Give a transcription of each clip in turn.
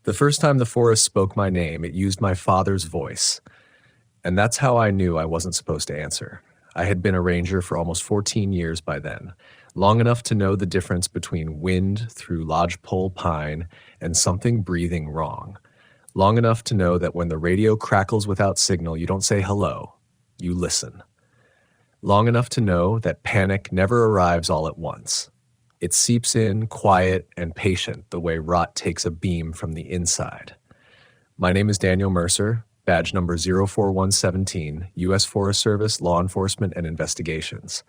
The first time the forest spoke my name, it used my father's voice. And that's how I knew I wasn't supposed to answer. I had been a ranger for almost 14 years by then, long enough to know the difference between wind through lodgepole pine and something breathing wrong. Long enough to know that when the radio crackles without signal, you don't say hello, you listen. Long enough to know that panic never arrives all at once. It seeps in, quiet and patient, the way rot takes a beam from the inside. My name is Daniel Mercer, badge number 04117, U.S. Forest Service, Law Enforcement and Investigations.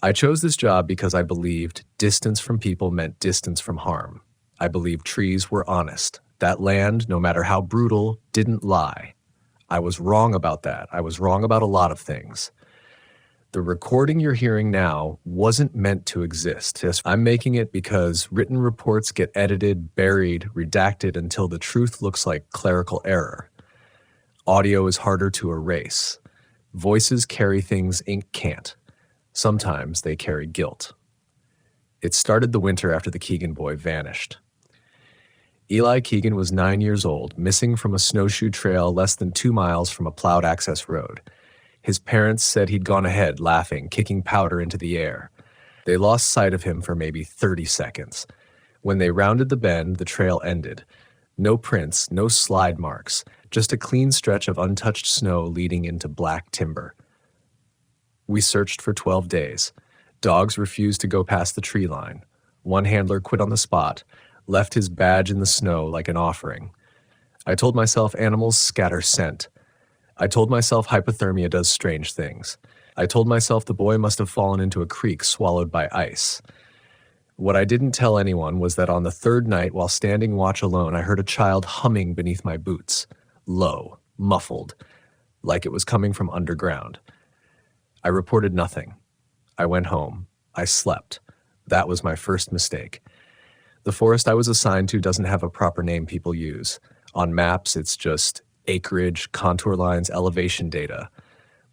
I chose this job because I believed distance from people meant distance from harm. I believed trees were honest. That land, no matter how brutal, didn't lie. I was wrong about that. I was wrong about a lot of things. The recording you're hearing now wasn't meant to exist. I'm making it because written reports get edited, buried, redacted until the truth looks like clerical error. Audio is harder to erase. Voices carry things ink can't. Sometimes they carry guilt. It started the winter after the Keegan boy vanished. Eli Keegan was 9 years old, missing from a snowshoe trail less than 2 miles from a plowed access road. His parents said he'd gone ahead, laughing, kicking powder into the air. They lost sight of him for maybe 30 seconds. When they rounded the bend, the trail ended. No prints, no slide marks, just a clean stretch of untouched snow leading into black timber. We searched for 12 days. Dogs refused to go past the tree line. One handler quit on the spot, left his badge in the snow like an offering. I told myself animals scatter scent. I told myself hypothermia does strange things. I told myself the boy must have fallen into a creek swallowed by ice. What I didn't tell anyone was that on the third night, while standing watch alone, I heard a child humming beneath my boots, low, muffled, like it was coming from underground. I reported nothing. I went home. I slept. That was my first mistake. The forest I was assigned to doesn't have a proper name people use. On maps, it's just acreage, contour lines, elevation data.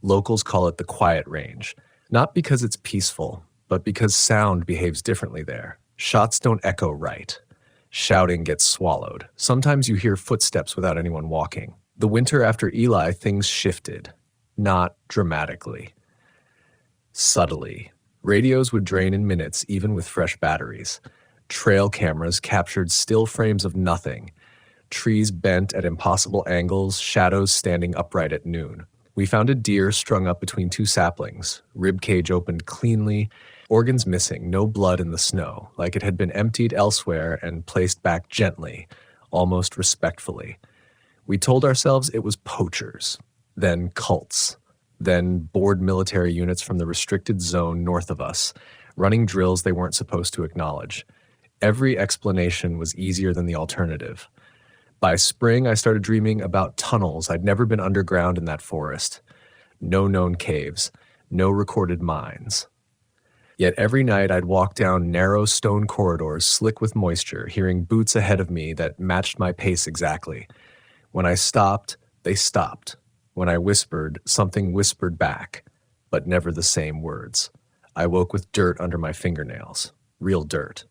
Locals call it the quiet range, not because it's peaceful, but because sound behaves differently there. Shots don't echo right. Shouting gets swallowed. Sometimes you hear footsteps without anyone walking. The winter after Eli, things shifted. Not dramatically. Subtly. Radios would drain in minutes, even with fresh batteries. Trail cameras captured still frames of nothing. Trees bent at impossible angles, shadows standing upright at noon. We found a deer strung up between two saplings, rib cage opened cleanly, organs missing, no blood in the snow, like it had been emptied elsewhere and placed back gently, almost respectfully. We told ourselves it was poachers, then cults, then bored military units from the restricted zone north of us, running drills they weren't supposed to acknowledge. Every explanation was easier than the alternative. By spring, I started dreaming about tunnels. I'd never been underground in that forest. No known caves, no recorded mines. Yet every night I'd walk down narrow stone corridors slick with moisture, hearing boots ahead of me that matched my pace exactly. When I stopped, they stopped. When I whispered, something whispered back, but never the same words. I woke with dirt under my fingernails. Real dirt.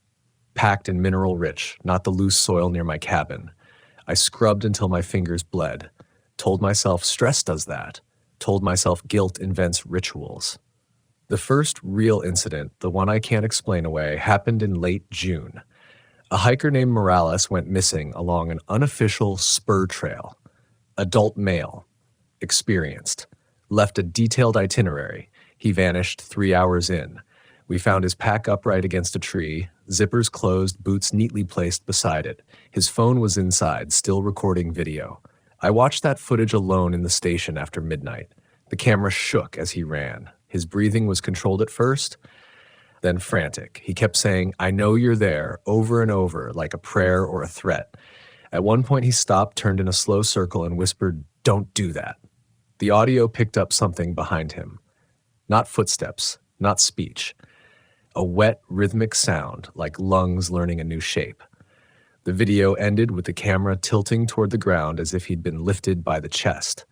Packed and mineral rich, not the loose soil near my cabin. I scrubbed until my fingers bled. Told myself stress does that. Told myself guilt invents rituals. The first real incident, the one I can't explain away, happened in late June. A hiker named Morales went missing along an unofficial spur trail. Adult male. Experienced. Left a detailed itinerary. He vanished 3 hours in. We found his pack upright against a tree, zippers closed, boots neatly placed beside it. His phone was inside, still recording video. I watched that footage alone in the station after midnight. The camera shook as he ran. His breathing was controlled at first, then frantic. He kept saying, "I know you're there," over and over, like a prayer or a threat. At one point he stopped, turned in a slow circle, and whispered, "Don't do that." The audio picked up something behind him. Not footsteps, not speech. A wet, rhythmic sound, like lungs learning a new shape. The video ended with the camera tilting toward the ground as if he'd been lifted by the chest.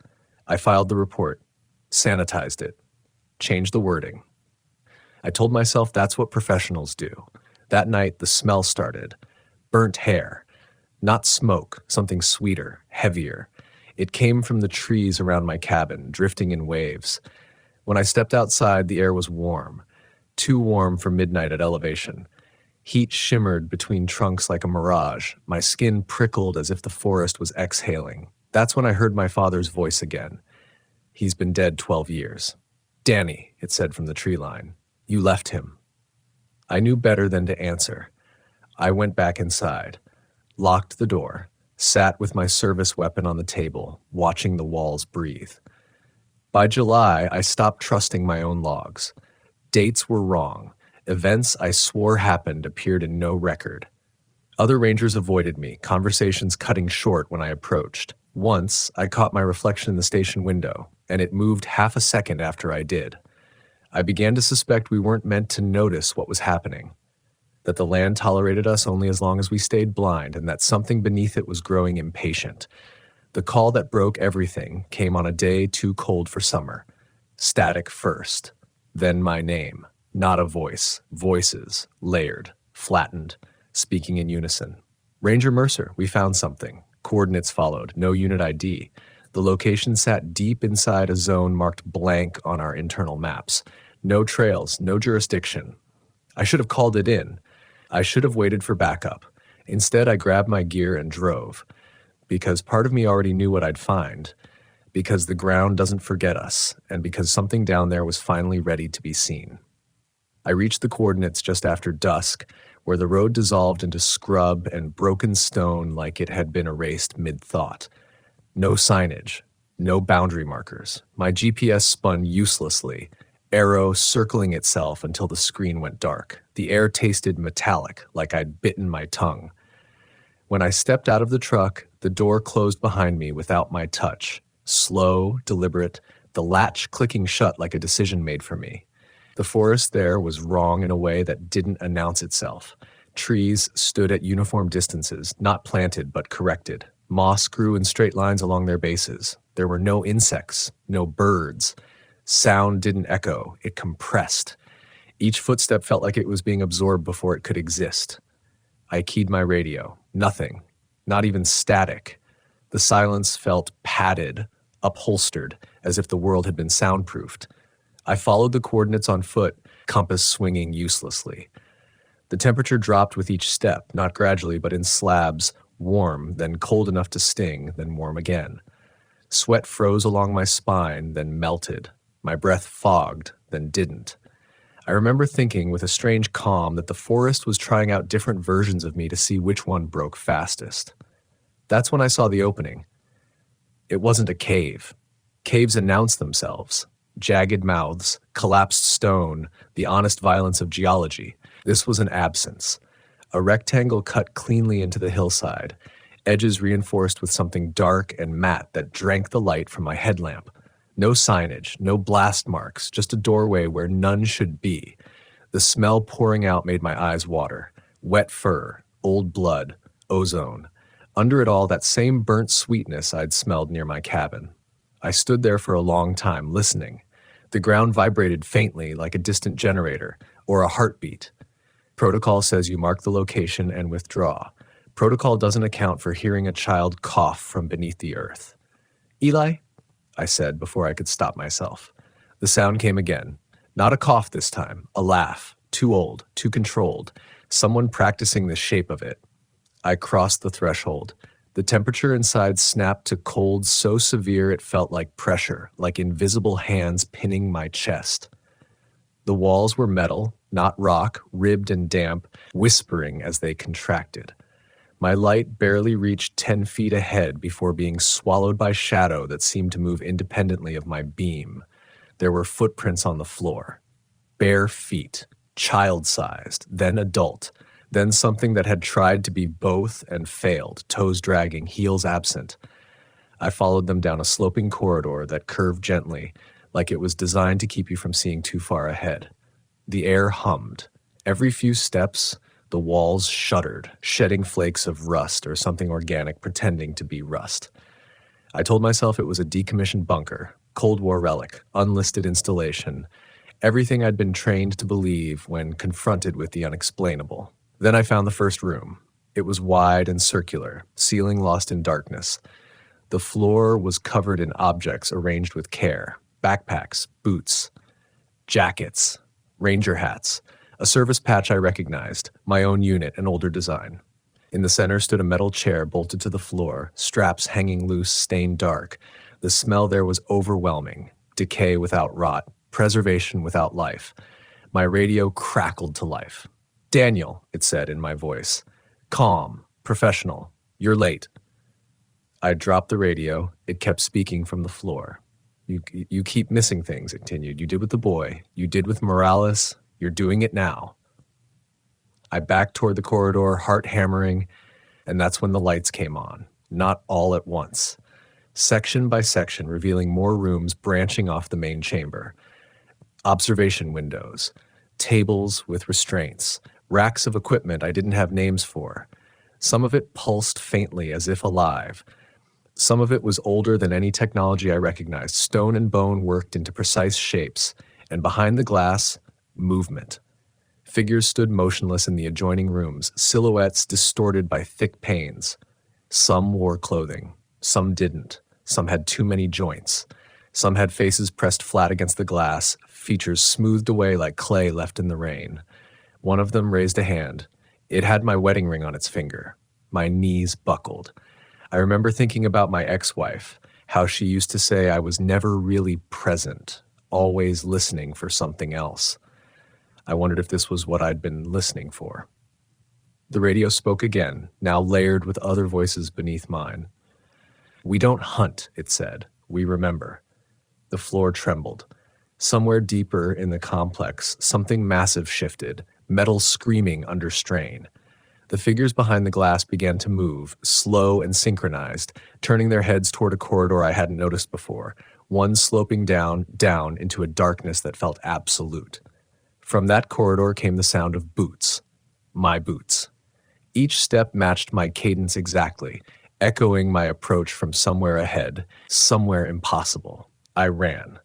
I filed the report, sanitized it, changed the wording. I told myself that's what professionals do. That night, the smell started. Burnt hair. Not smoke, something sweeter, heavier. It came from the trees around my cabin, drifting in waves. When I stepped outside, the air was warm, too warm for midnight at elevation. Heat shimmered between trunks like a mirage. My skin prickled as if the forest was exhaling. That's when I heard my father's voice again. He's been dead 12 years. "Danny," it said from the tree line, "you left him." I knew better than to answer. I went back inside, locked the door, sat with my service weapon on the table, watching the walls breathe. By July, I stopped trusting my own logs. Dates were wrong. Events I swore happened appeared in no record. Other rangers avoided me, conversations cutting short when I approached. Once, I caught my reflection in the station window, and it moved half a second after I did. I began to suspect we weren't meant to notice what was happening, that the land tolerated us only as long as we stayed blind, and that something beneath it was growing impatient. The call that broke everything came on a day too cold for summer. Static first, then my name. Not a voice. Voices, layered, flattened, speaking in unison. "Ranger Mercer, we found something." Coordinates followed, no unit ID. The location sat deep inside a zone marked blank on our internal maps. No trails, no jurisdiction. I should have called it in. I should have waited for backup. Instead, I grabbed my gear and drove. Because part of me already knew what I'd find. Because the ground doesn't forget us, and because something down there was finally ready to be seen. I reached the coordinates just after dusk, where the road dissolved into scrub and broken stone like it had been erased mid-thought. No signage, no boundary markers. My GPS spun uselessly, arrow circling itself until the screen went dark. The air tasted metallic, like I'd bitten my tongue. When I stepped out of the truck, the door closed behind me without my touch. Slow, deliberate, the latch clicking shut like a decision made for me. The forest there was wrong in a way that didn't announce itself. Trees stood at uniform distances, not planted but corrected. Moss grew in straight lines along their bases. There were no insects, no birds. Sound didn't echo, it compressed. Each footstep felt like it was being absorbed before it could exist. I keyed my radio. Nothing. Not even static. The silence felt padded, upholstered, as if the world had been soundproofed. I followed the coordinates on foot, compass swinging uselessly. The temperature dropped with each step, not gradually, but in slabs, warm, then cold enough to sting, then warm again. Sweat froze along my spine, then melted. My breath fogged, then didn't. I remember thinking with a strange calm that the forest was trying out different versions of me to see which one broke fastest. That's when I saw the opening. It wasn't a cave. Caves announce themselves. Jagged mouths, collapsed stone, the honest violence of geology. This was an absence. A rectangle cut cleanly into the hillside, edges reinforced with something dark and matte that drank the light from my headlamp. No signage, no blast marks, just a doorway where none should be. The smell pouring out made my eyes water. Wet fur, old blood, ozone. Under it all, that same burnt sweetness I'd smelled near my cabin. I stood there for a long time, listening. The ground vibrated faintly like a distant generator or a heartbeat. Protocol says you mark the location and withdraw. Protocol doesn't account for hearing a child cough from beneath the earth. "Eli?" I said before I could stop myself. The sound came again. Not a cough this time, a laugh. Too old, too controlled. Someone practicing the shape of it. I crossed the threshold. The temperature inside snapped to cold so severe it felt like pressure, like invisible hands pinning my chest. The walls were metal, not rock, ribbed and damp, whispering as they contracted. My light barely reached 10 feet ahead before being swallowed by shadow that seemed to move independently of my beam. There were footprints on the floor. Bare feet, child-sized, then adult, then something that had tried to be both and failed, toes dragging, heels absent. I followed them down a sloping corridor that curved gently, like it was designed to keep you from seeing too far ahead. The air hummed. Every few steps, the walls shuddered, shedding flakes of rust or something organic pretending to be rust. I told myself it was a decommissioned bunker, Cold War relic, unlisted installation, everything I'd been trained to believe when confronted with the unexplainable. Then I found the first room. It was wide and circular, ceiling lost in darkness. The floor was covered in objects arranged with care: backpacks, boots, jackets, ranger hats, a service patch I recognized, my own unit, an older design. In the center stood a metal chair bolted to the floor, straps hanging loose, stained dark. The smell there was overwhelming: decay without rot, preservation without life. My radio crackled to life. "Daniel," it said in my voice. "Calm, professional. You're late." I dropped the radio. It kept speaking from the floor. You keep missing things," it continued. "You did with the boy. You did with Morales. You're doing it now." I backed toward the corridor, heart hammering, and that's when the lights came on. Not all at once. Section by section, revealing more rooms branching off the main chamber. Observation windows, tables with restraints, racks of equipment I didn't have names for. Some of it pulsed faintly as if alive. Some of it was older than any technology I recognized, stone and bone worked into precise shapes, and behind the glass, movement. Figures stood motionless in the adjoining rooms, silhouettes distorted by thick panes. Some wore clothing, some didn't. Some had too many joints. Some had faces pressed flat against the glass, features smoothed away like clay left in the rain. One of them raised a hand. It had my wedding ring on its finger. My knees buckled. I remember thinking about my ex-wife, how she used to say I was never really present, always listening for something else. I wondered if this was what I'd been listening for. The radio spoke again, now layered with other voices beneath mine. "We don't hunt," it said. "We remember." The floor trembled. Somewhere deeper in the complex, something massive shifted, metal screaming under strain. The figures behind the glass began to move, slow and synchronized, turning their heads toward a corridor I hadn't noticed before, one sloping down into a darkness that felt absolute. From that corridor came the sound of boots. My boots. Each step matched my cadence exactly, echoing my approach from somewhere ahead, somewhere impossible. I ran.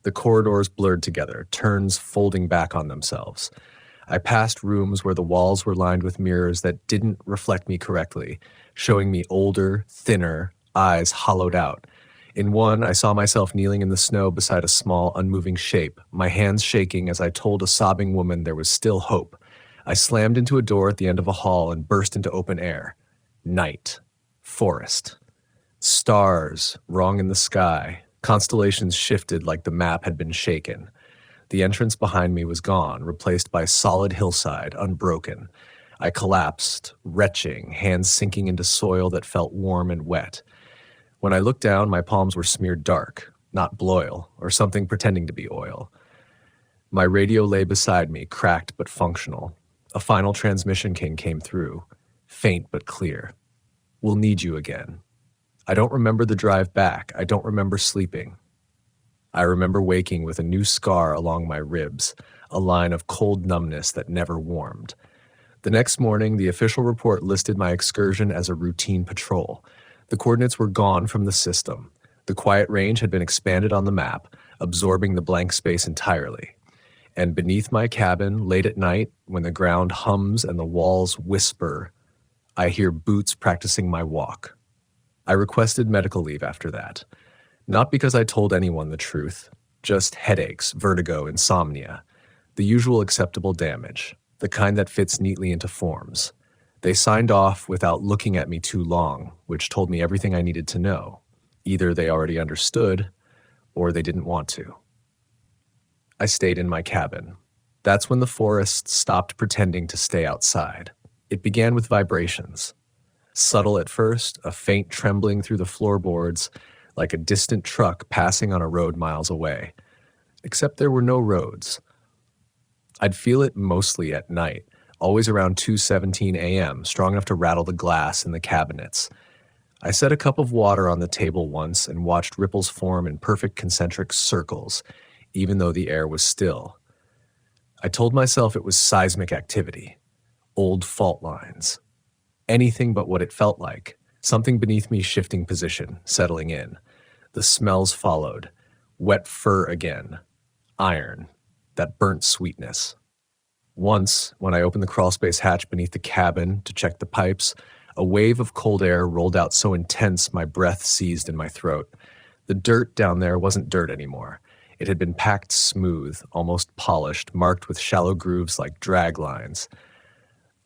The corridors blurred together, turns folding back on themselves. I passed rooms where the walls were lined with mirrors that didn't reflect me correctly, showing me older, thinner, eyes hollowed out. In one, I saw myself kneeling in the snow beside a small, unmoving shape, my hands shaking as I told a sobbing woman there was still hope. I slammed into a door at the end of a hall and burst into open air. Night. Forest. Stars, wrong in the sky. Constellations shifted like the map had been shaken. The entrance behind me was gone, replaced by solid hillside, unbroken. I collapsed, retching, hands sinking into soil that felt warm and wet. When I looked down, my palms were smeared dark, not bloil, or something pretending to be oil. My radio lay beside me, cracked but functional. A final transmission king came through, faint but clear. "We'll need you again." I don't remember the drive back. I don't remember sleeping. I remember waking with a new scar along my ribs, a line of cold numbness that never warmed. The next morning, the official report listed my excursion as a routine patrol. The coordinates were gone from the system. The quiet range had been expanded on the map, absorbing the blank space entirely. And beneath my cabin, late at night, when the ground hums and the walls whisper, I hear boots practicing my walk. I requested medical leave after that. Not because I told anyone the truth, just headaches, vertigo, insomnia. The usual acceptable damage, the kind that fits neatly into forms. They signed off without looking at me too long, which told me everything I needed to know. Either they already understood, or they didn't want to. I stayed in my cabin. That's when the forest stopped pretending to stay outside. It began with vibrations. Subtle at first, a faint trembling through the floorboards, like a distant truck passing on a road miles away. Except there were no roads. I'd feel it mostly at night, always around 2:17 a.m., strong enough to rattle the glass in the cabinets. I set a cup of water on the table once and watched ripples form in perfect concentric circles, even though the air was still. I told myself it was seismic activity, old fault lines. Anything but what it felt like, something beneath me shifting position, settling in. The smells followed, wet fur again, iron, that burnt sweetness. Once, when I opened the crawlspace hatch beneath the cabin to check the pipes, a wave of cold air rolled out so intense my breath seized in my throat. The dirt down there wasn't dirt anymore. It had been packed smooth, almost polished, marked with shallow grooves like drag lines.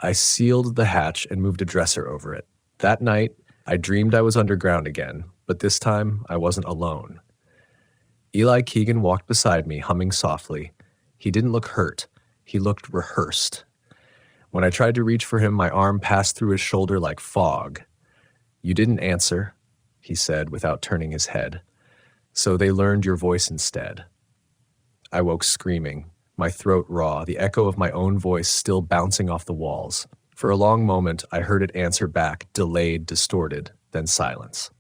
I sealed the hatch and moved a dresser over it. That night, I dreamed I was underground again, but this time I wasn't alone. Eli Keegan walked beside me, humming softly. He didn't look hurt. He looked rehearsed. When I tried to reach for him, my arm passed through his shoulder like fog. "You didn't answer," he said without turning his head. "So they learned your voice instead." I woke screaming, my throat raw, the echo of my own voice still bouncing off the walls. For a long moment, I heard it answer back, delayed, distorted, then silence.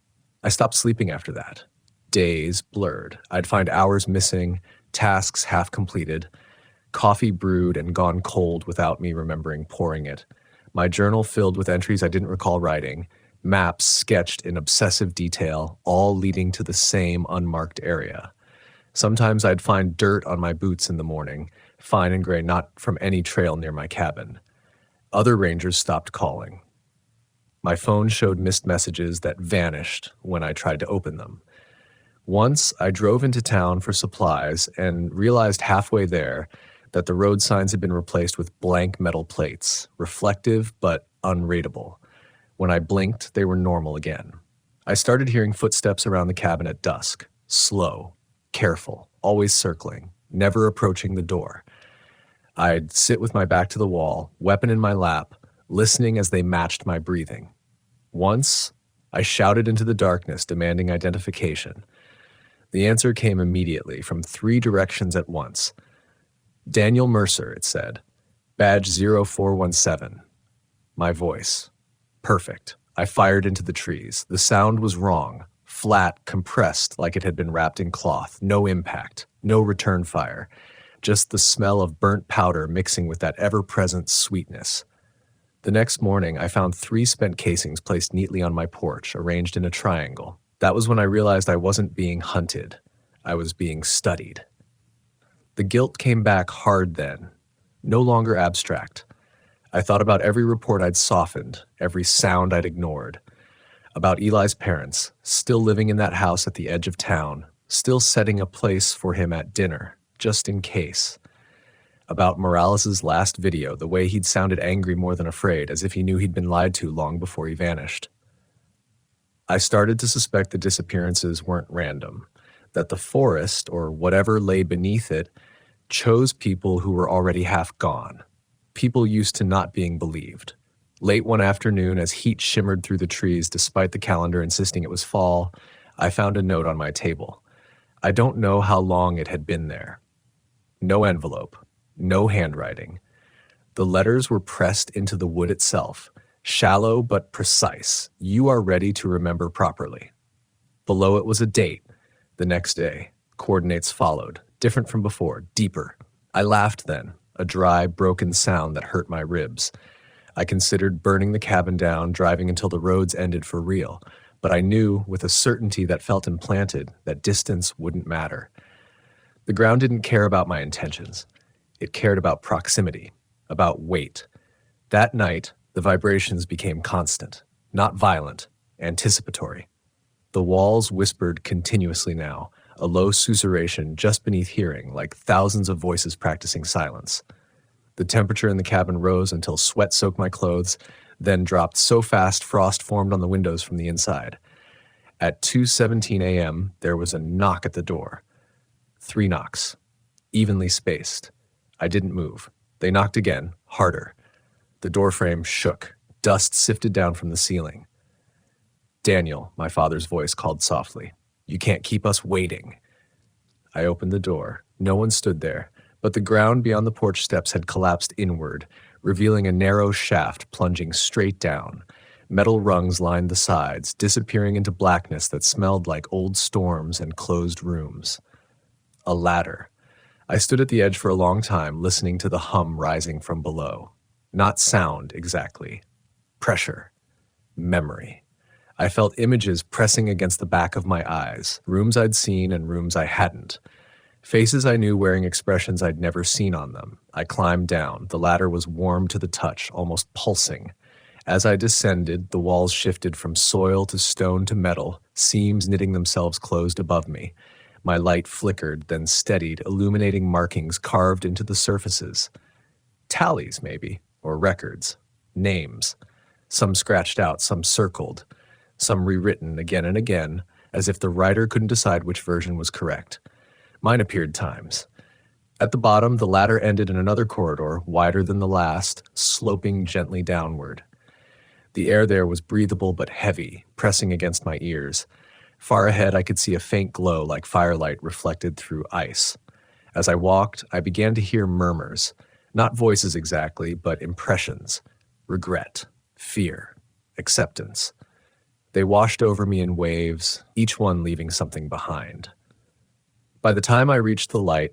I stopped sleeping after that. Days blurred. I'd find hours missing, tasks half completed, coffee brewed and gone cold without me remembering pouring it. My journal filled with entries I didn't recall writing, maps sketched in obsessive detail, all leading to the same unmarked area. Sometimes I'd find dirt on my boots in the morning, fine and gray, not from any trail near my cabin. Other rangers stopped calling. My phone showed missed messages that vanished when I tried to open them. Once, I drove into town for supplies and realized halfway there that the road signs had been replaced with blank metal plates, reflective but unreadable. When I blinked, they were normal again. I started hearing footsteps around the cabin at dusk, slow, careful, always circling, never approaching the door. I'd sit with my back to the wall, weapon in my lap, listening as they matched my breathing. Once, I shouted into the darkness, demanding identification. The answer came immediately from 3 directions at once. "Daniel Mercer," it said. "Badge 0417. My voice. Perfect. I fired into the trees. The sound was wrong. Flat, compressed, like it had been wrapped in cloth. No impact. No return fire. Just the smell of burnt powder mixing with that ever-present sweetness. The next morning, I found 3 spent casings placed neatly on my porch, arranged in a triangle. That was when I realized I wasn't being hunted. I was being studied. The guilt came back hard then, no longer abstract. I thought about every report I'd softened, every sound I'd ignored. About Eli's parents, still living in that house at the edge of town, still setting a place for him at dinner, just in case. About Morales' last video, the way he'd sounded angry more than afraid, as if he knew he'd been lied to long before he vanished. I started to suspect the disappearances weren't random, that the forest, or whatever lay beneath it, chose people who were already half gone, people used to not being believed. Late one afternoon, as heat shimmered through the trees despite the calendar insisting it was fall, I found a note on my table. I don't know how long it had been there. No envelope, no handwriting. The letters were pressed into the wood itself, shallow but precise. You are ready to remember properly. Below it was a date. The next day. Coordinates followed, different from before, deeper. I laughed then, a dry, broken sound that hurt my ribs. I considered burning the cabin down, driving until the roads ended for real, but I knew, with a certainty that felt implanted, that distance wouldn't matter. The ground didn't care about my intentions. It cared about proximity, about weight. That night, the vibrations became constant, not violent, anticipatory. The walls whispered continuously now, a low susurration just beneath hearing, like thousands of voices practicing silence. The temperature in the cabin rose until sweat soaked my clothes, then dropped so fast frost formed on the windows from the inside. At 2:17 a.m., there was a knock at the door. 3 knocks, evenly spaced. I didn't move. They knocked again, harder. The doorframe shook. Dust sifted down from the ceiling. "Daniel," my father's voice called softly. "You can't keep us waiting." I opened the door. No one stood there, but the ground beyond the porch steps had collapsed inward, revealing a narrow shaft plunging straight down. Metal rungs lined the sides, disappearing into blackness that smelled like old storms and closed rooms. A ladder. I stood at the edge for a long time, listening to the hum rising from below. Not sound, exactly. Pressure. Memory. I felt images pressing against the back of my eyes, rooms I'd seen and rooms I hadn't. Faces I knew wearing expressions I'd never seen on them. I climbed down. The ladder was warm to the touch, almost pulsing. As I descended, the walls shifted from soil to stone to metal, seams knitting themselves closed above me. My light flickered, then steadied, illuminating markings carved into the surfaces. Tallies, maybe, or records. Names. Some scratched out, some circled, some rewritten again and again, as if the writer couldn't decide which version was correct. Mine appeared times. At the bottom, the ladder ended in another corridor, wider than the last, sloping gently downward. The air there was breathable but heavy, pressing against my ears. Far ahead, I could see a faint glow like firelight reflected through ice. As I walked, I began to hear murmurs, not voices exactly, but impressions. Regret, fear, acceptance. They washed over me in waves, each one leaving something behind. By the time I reached the light,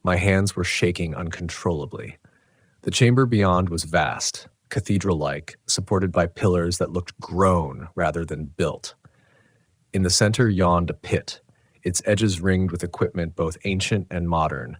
my hands were shaking uncontrollably. The chamber beyond was vast, cathedral-like, supported by pillars that looked grown rather than built. In the center yawned a pit, its edges ringed with equipment both ancient and modern,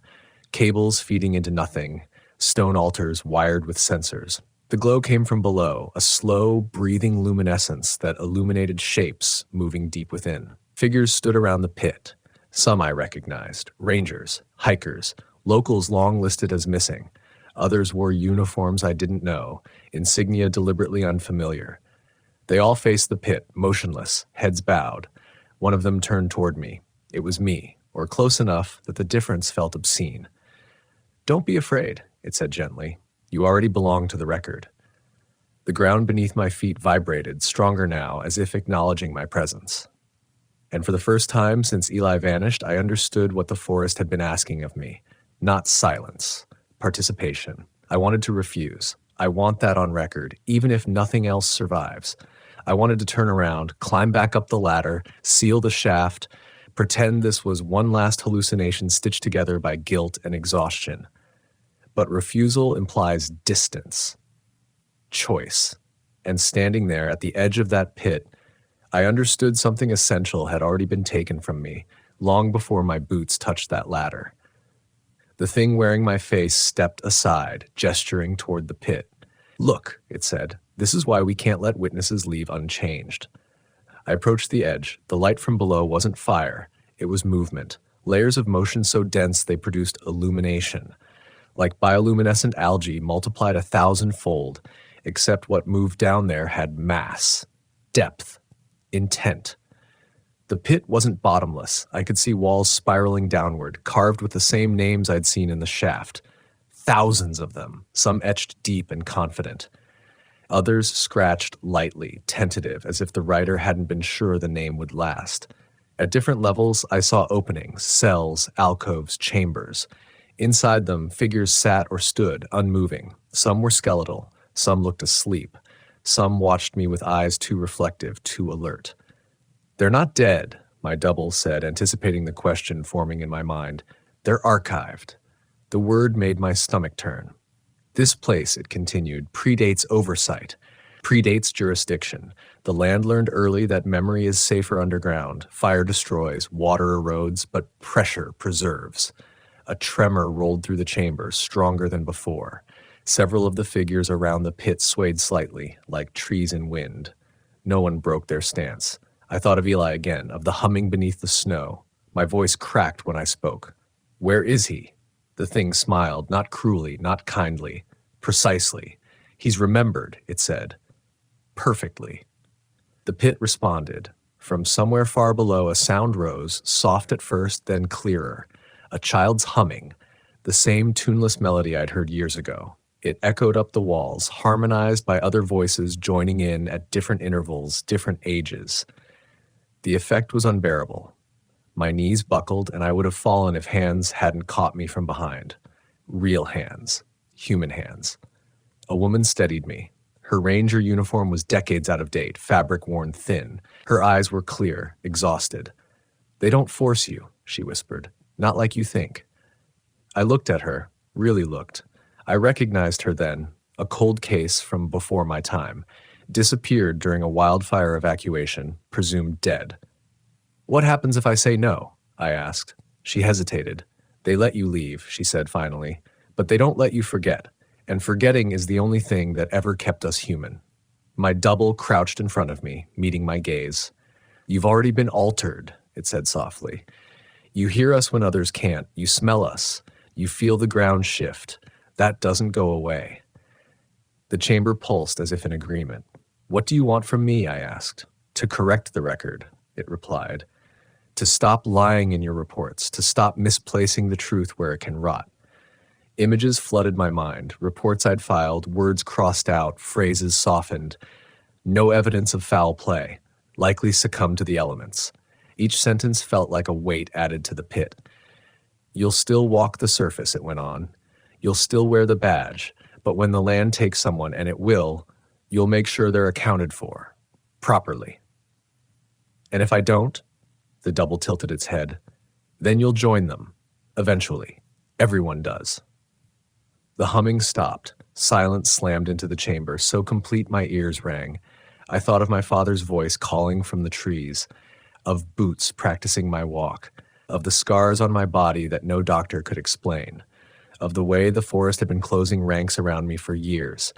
cables feeding into nothing, stone altars wired with sensors. The glow came from below, a slow, breathing luminescence that illuminated shapes moving deep within. Figures stood around the pit. Some I recognized, rangers, hikers, locals long listed as missing. Others wore uniforms I didn't know, insignia deliberately unfamiliar. They all faced the pit, motionless, heads bowed. One of them turned toward me. It was me, or close enough that the difference felt obscene. "Don't be afraid," it said gently. "You already belong to the record." The ground beneath my feet vibrated, stronger now, as if acknowledging my presence. And for the first time since Eli vanished, I understood what the forest had been asking of me. Not silence. Participation. I wanted to refuse. I want that on record, even if nothing else survives. I wanted to turn around, climb back up the ladder, seal the shaft, pretend this was one last hallucination stitched together by guilt and exhaustion. But refusal implies distance, choice. And standing there at the edge of that pit, I understood something essential had already been taken from me, long before my boots touched that ladder. The thing wearing my face stepped aside, gesturing toward the pit. "Look," it said, "this is why we can't let witnesses leave unchanged." I approached the edge. The light from below wasn't fire. It was movement. Layers of motion so dense they produced illumination. Like bioluminescent algae multiplied 1,000-fold, except what moved down there had mass, depth, intent. The pit wasn't bottomless. I could see walls spiraling downward, carved with the same names I'd seen in the shaft. Thousands of them, some etched deep and confident. Others scratched lightly, tentative, as if the writer hadn't been sure the name would last. At different levels, I saw openings, cells, alcoves, chambers. Inside them, figures sat or stood, unmoving. Some were skeletal, some looked asleep. Some watched me with eyes too reflective, too alert. "They're not dead," my double said, anticipating the question forming in my mind. "They're archived." The word made my stomach turn. "This place," it continued, "predates oversight, predates jurisdiction. The land learned early that memory is safer underground. Fire destroys, water erodes, but pressure preserves." A tremor rolled through the chamber, stronger than before. Several of the figures around the pit swayed slightly, like trees in wind. No one broke their stance. I thought of Eli again, of the humming beneath the snow. My voice cracked when I spoke. "Where is he?" The thing smiled, not cruelly, not kindly. "Precisely. He's remembered," it said. "Perfectly." The pit responded. From somewhere far below, a sound rose, soft at first, then clearer. A child's humming, the same tuneless melody I'd heard years ago. It echoed up the walls, harmonized by other voices joining in at different intervals, different ages. The effect was unbearable. My knees buckled, and I would have fallen if hands hadn't caught me from behind. Real hands. Human hands. A woman steadied me. Her ranger uniform was decades out of date, fabric worn thin. Her eyes were clear, exhausted. "They don't force you," she whispered. "Not like you think." I looked at her, really looked. I recognized her then, a cold case from before my time. Disappeared during a wildfire evacuation, presumed dead. "What happens if I say no?" I asked. She hesitated. They let you leave, she said finally, but they don't let you forget, and forgetting is the only thing that ever kept us human. My double crouched in front of me, meeting my gaze. You've already been altered, it said softly. You hear us when others can't. You smell us. You feel the ground shift. That doesn't go away. The chamber pulsed as if in agreement. What do you want from me? I asked. To correct the record, it replied. To stop lying in your reports, to stop misplacing the truth where it can rot. Images flooded my mind, reports I'd filed, words crossed out, phrases softened. No evidence of foul play, likely succumbed to the elements. Each sentence felt like a weight added to the pit. You'll still walk the surface, it went on. You'll still wear the badge, but when the land takes someone, and it will, you'll make sure they're accounted for, properly. And if I don't, the double tilted its head, then you'll join them, eventually. Everyone does. The humming stopped. Silence slammed into the chamber, so complete my ears rang. I thought of my father's voice calling from the trees, of boots practicing my walk, of the scars on my body that no doctor could explain, of the way the forest had been closing ranks around me for years,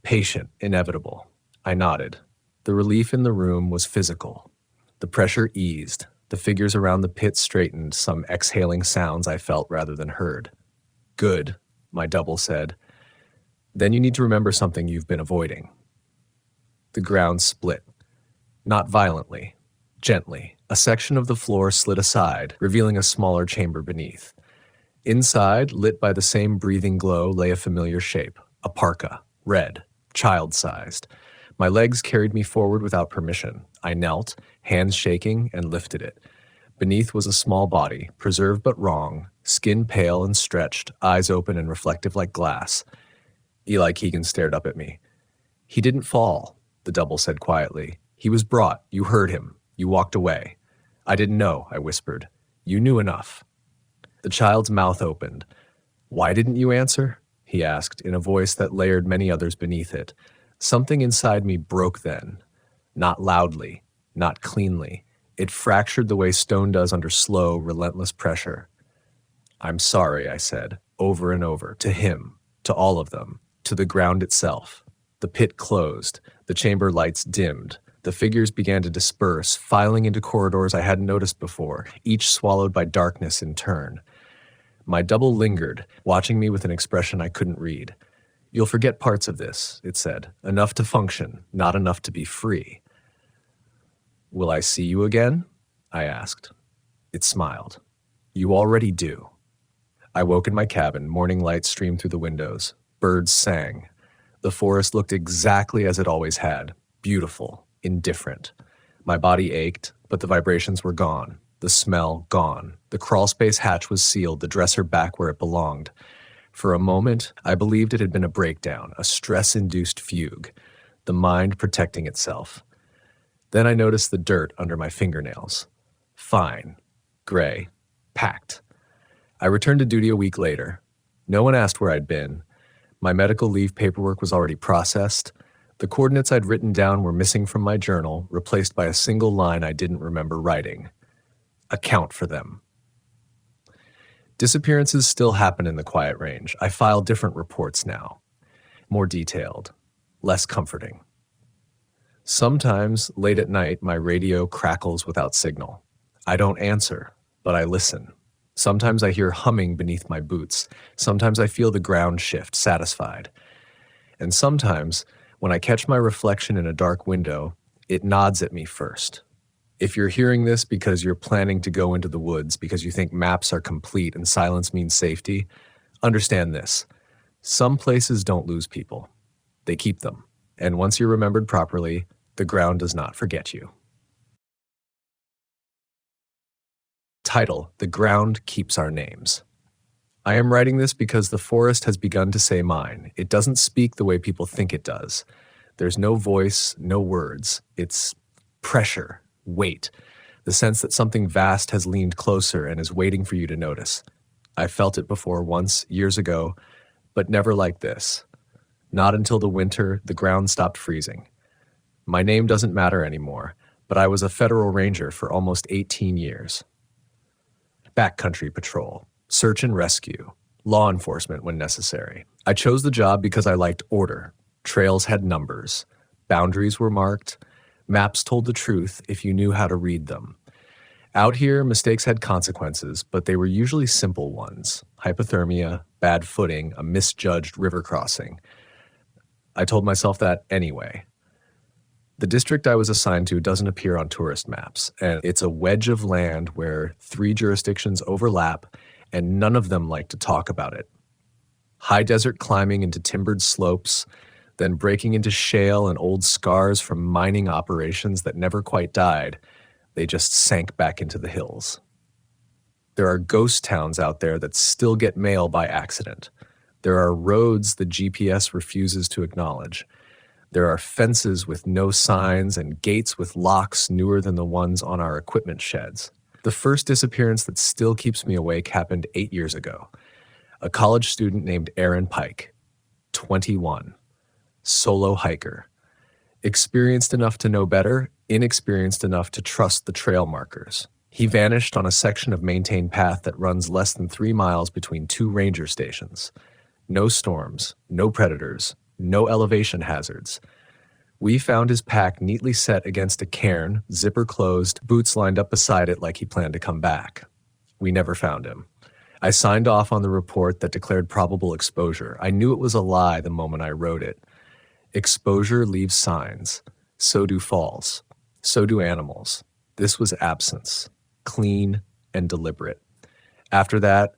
patient, inevitable. I nodded. The relief in the room was physical. The pressure eased. The figures around the pit straightened, some exhaling sounds I felt rather than heard. Good, my double said. Then you need to remember something you've been avoiding. The ground split. Not violently. Gently, a section of the floor slid aside, revealing a smaller chamber beneath. Inside, lit by the same breathing glow, lay a familiar shape, a parka, red, child-sized. My legs carried me forward without permission. I knelt, hands shaking, and lifted it. Beneath was a small body, preserved but wrong, skin pale and stretched, eyes open and reflective like glass. Eli Keegan stared up at me. He didn't fall, the double said quietly. He was brought. You heard him. You walked away. I didn't know, I whispered. You knew enough. The child's mouth opened. Why didn't you answer? He asked, in a voice that layered many others beneath it. Something inside me broke then. Not loudly, not cleanly. It fractured the way stone does under slow, relentless pressure. I'm sorry, I said, over and over, to him, to all of them, to the ground itself. The pit closed. The chamber lights dimmed. The figures began to disperse, filing into corridors I hadn't noticed before, each swallowed by darkness in turn. My double lingered, watching me with an expression I couldn't read. You'll forget parts of this, it said, enough to function, not enough to be free. Will I see you again? I asked. It smiled. You already do. I woke in my cabin, morning light streamed through the windows. Birds sang. The forest looked exactly as it always had, beautiful, indifferent. My body ached, but the vibrations were gone. The smell gone. The crawlspace hatch was sealed, the dresser back where it belonged. For a moment, I believed it had been a breakdown, a stress-induced fugue, the mind protecting itself. Then I noticed the dirt under my fingernails. Fine, gray, packed. I returned to duty a week later. No one asked where I'd been. My medical leave paperwork was already processed. The coordinates I'd written down were missing from my journal, replaced by a single line I didn't remember writing. Account for them. Disappearances still happen in the quiet range. I file different reports now. More detailed, less comforting. Sometimes, late at night, my radio crackles without signal. I don't answer, but I listen. Sometimes I hear humming beneath my boots. Sometimes I feel the ground shift, satisfied. And sometimes, when I catch my reflection in a dark window, it nods at me first. If you're hearing this because you're planning to go into the woods because you think maps are complete and silence means safety, understand this. Some places don't lose people. They keep them. And once you're remembered properly, the ground does not forget you. Title: The Ground Keeps Our Names. I am writing this because the forest has begun to say mine. It doesn't speak the way people think it does. There's no voice, no words. It's pressure. Weight, the sense that something vast has leaned closer and is waiting for you to notice. I felt it before once, years ago, but never like this. Not until the winter, the ground stopped freezing. My name doesn't matter anymore, but I was a federal ranger for almost 18 years. Backcountry patrol, search and rescue, law enforcement when necessary. I chose the job because I liked order. Trails had numbers. Boundaries were marked. Maps told the truth if you knew how to read them. Out here, mistakes had consequences, but they were usually simple ones. Hypothermia, bad footing, a misjudged river crossing. I told myself that anyway. The district I was assigned to doesn't appear on tourist maps, and it's a wedge of land where 3 jurisdictions overlap, and none of them like to talk about it. High desert climbing into timbered slopes, then breaking into shale and old scars from mining operations that never quite died. They just sank back into the hills. There are ghost towns out there that still get mail by accident. There are roads the GPS refuses to acknowledge. There are fences with no signs and gates with locks newer than the ones on our equipment sheds. The first disappearance that still keeps me awake happened 8 years ago. A college student named Aaron Pike, 21, solo hiker. Experienced enough to know better, inexperienced enough to trust the trail markers. He vanished on a section of maintained path that runs less than 3 miles between 2 ranger stations. No storms, no predators, no elevation hazards. We found his pack neatly set against a cairn, zipper closed, boots lined up beside it like he planned to come back. We never found him. I signed off on the report that declared probable exposure. I knew it was a lie the moment I wrote it. Exposure leaves signs. So do falls. So do animals. This was absence, clean and deliberate. After that,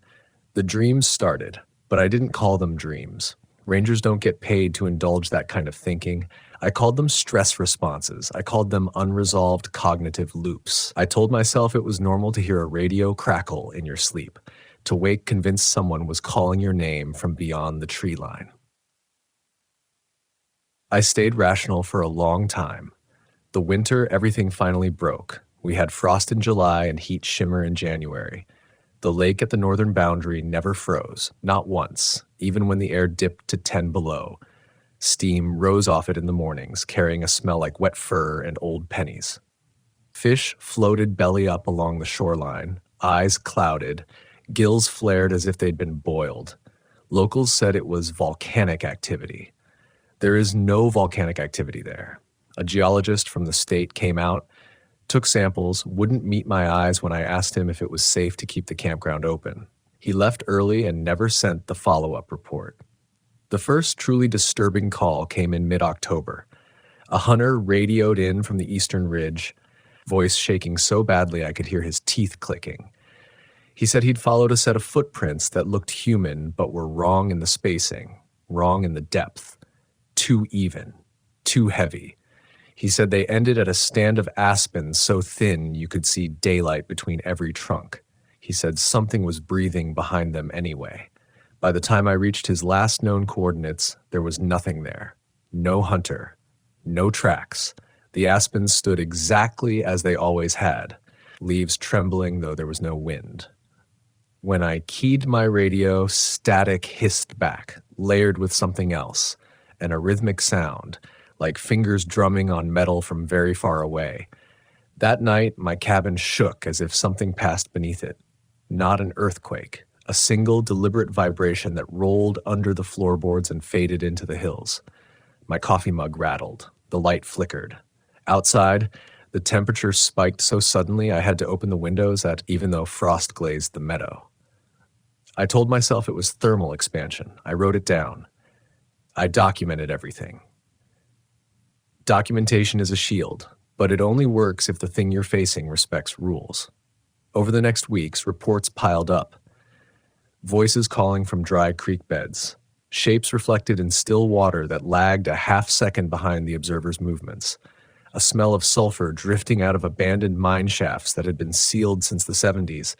the dreams started, but I didn't call them dreams. Rangers don't get paid to indulge that kind of thinking. I called them stress responses. I called them unresolved cognitive loops. I told myself it was normal to hear a radio crackle in your sleep, to wake convinced someone was calling your name from beyond the tree line. I stayed rational for a long time. The winter, everything finally broke. We had frost in July and heat shimmer in January. The lake at the northern boundary never froze, not once, even when the air dipped to 10 below. Steam rose off it in the mornings, carrying a smell like wet fur and old pennies. Fish floated belly up along the shoreline, eyes clouded, gills flared as if they'd been boiled. Locals said it was volcanic activity. There is no volcanic activity there. A geologist from the state came out, took samples, wouldn't meet my eyes when I asked him if it was safe to keep the campground open. He left early and never sent the follow-up report. The first truly disturbing call came in mid-October. A hunter radioed in from the eastern ridge, voice shaking so badly I could hear his teeth clicking. He said he'd followed a set of footprints that looked human but were wrong in the spacing, wrong in the depth, too even, too heavy. He said they ended at a stand of aspens so thin you could see daylight between every trunk. He said something was breathing behind them anyway. By the time I reached his last known coordinates, there was nothing there. No hunter. No tracks. The aspens stood exactly as they always had, leaves trembling though there was no wind. When I keyed my radio, static hissed back, layered with something else, and a rhythmic sound, like fingers drumming on metal from very far away. That night, my cabin shook as if something passed beneath it. Not an earthquake, a single deliberate vibration that rolled under the floorboards and faded into the hills. My coffee mug rattled. The light flickered. Outside, the temperature spiked so suddenly I had to open the windows that even though frost glazed the meadow. I told myself it was thermal expansion. I wrote it down. I documented everything. Documentation is a shield, but it only works if the thing you're facing respects rules. Over the next weeks, reports piled up. Voices calling from dry creek beds. Shapes reflected in still water that lagged a half second behind the observer's movements. A smell of sulfur drifting out of abandoned mine shafts that had been sealed since the 70s,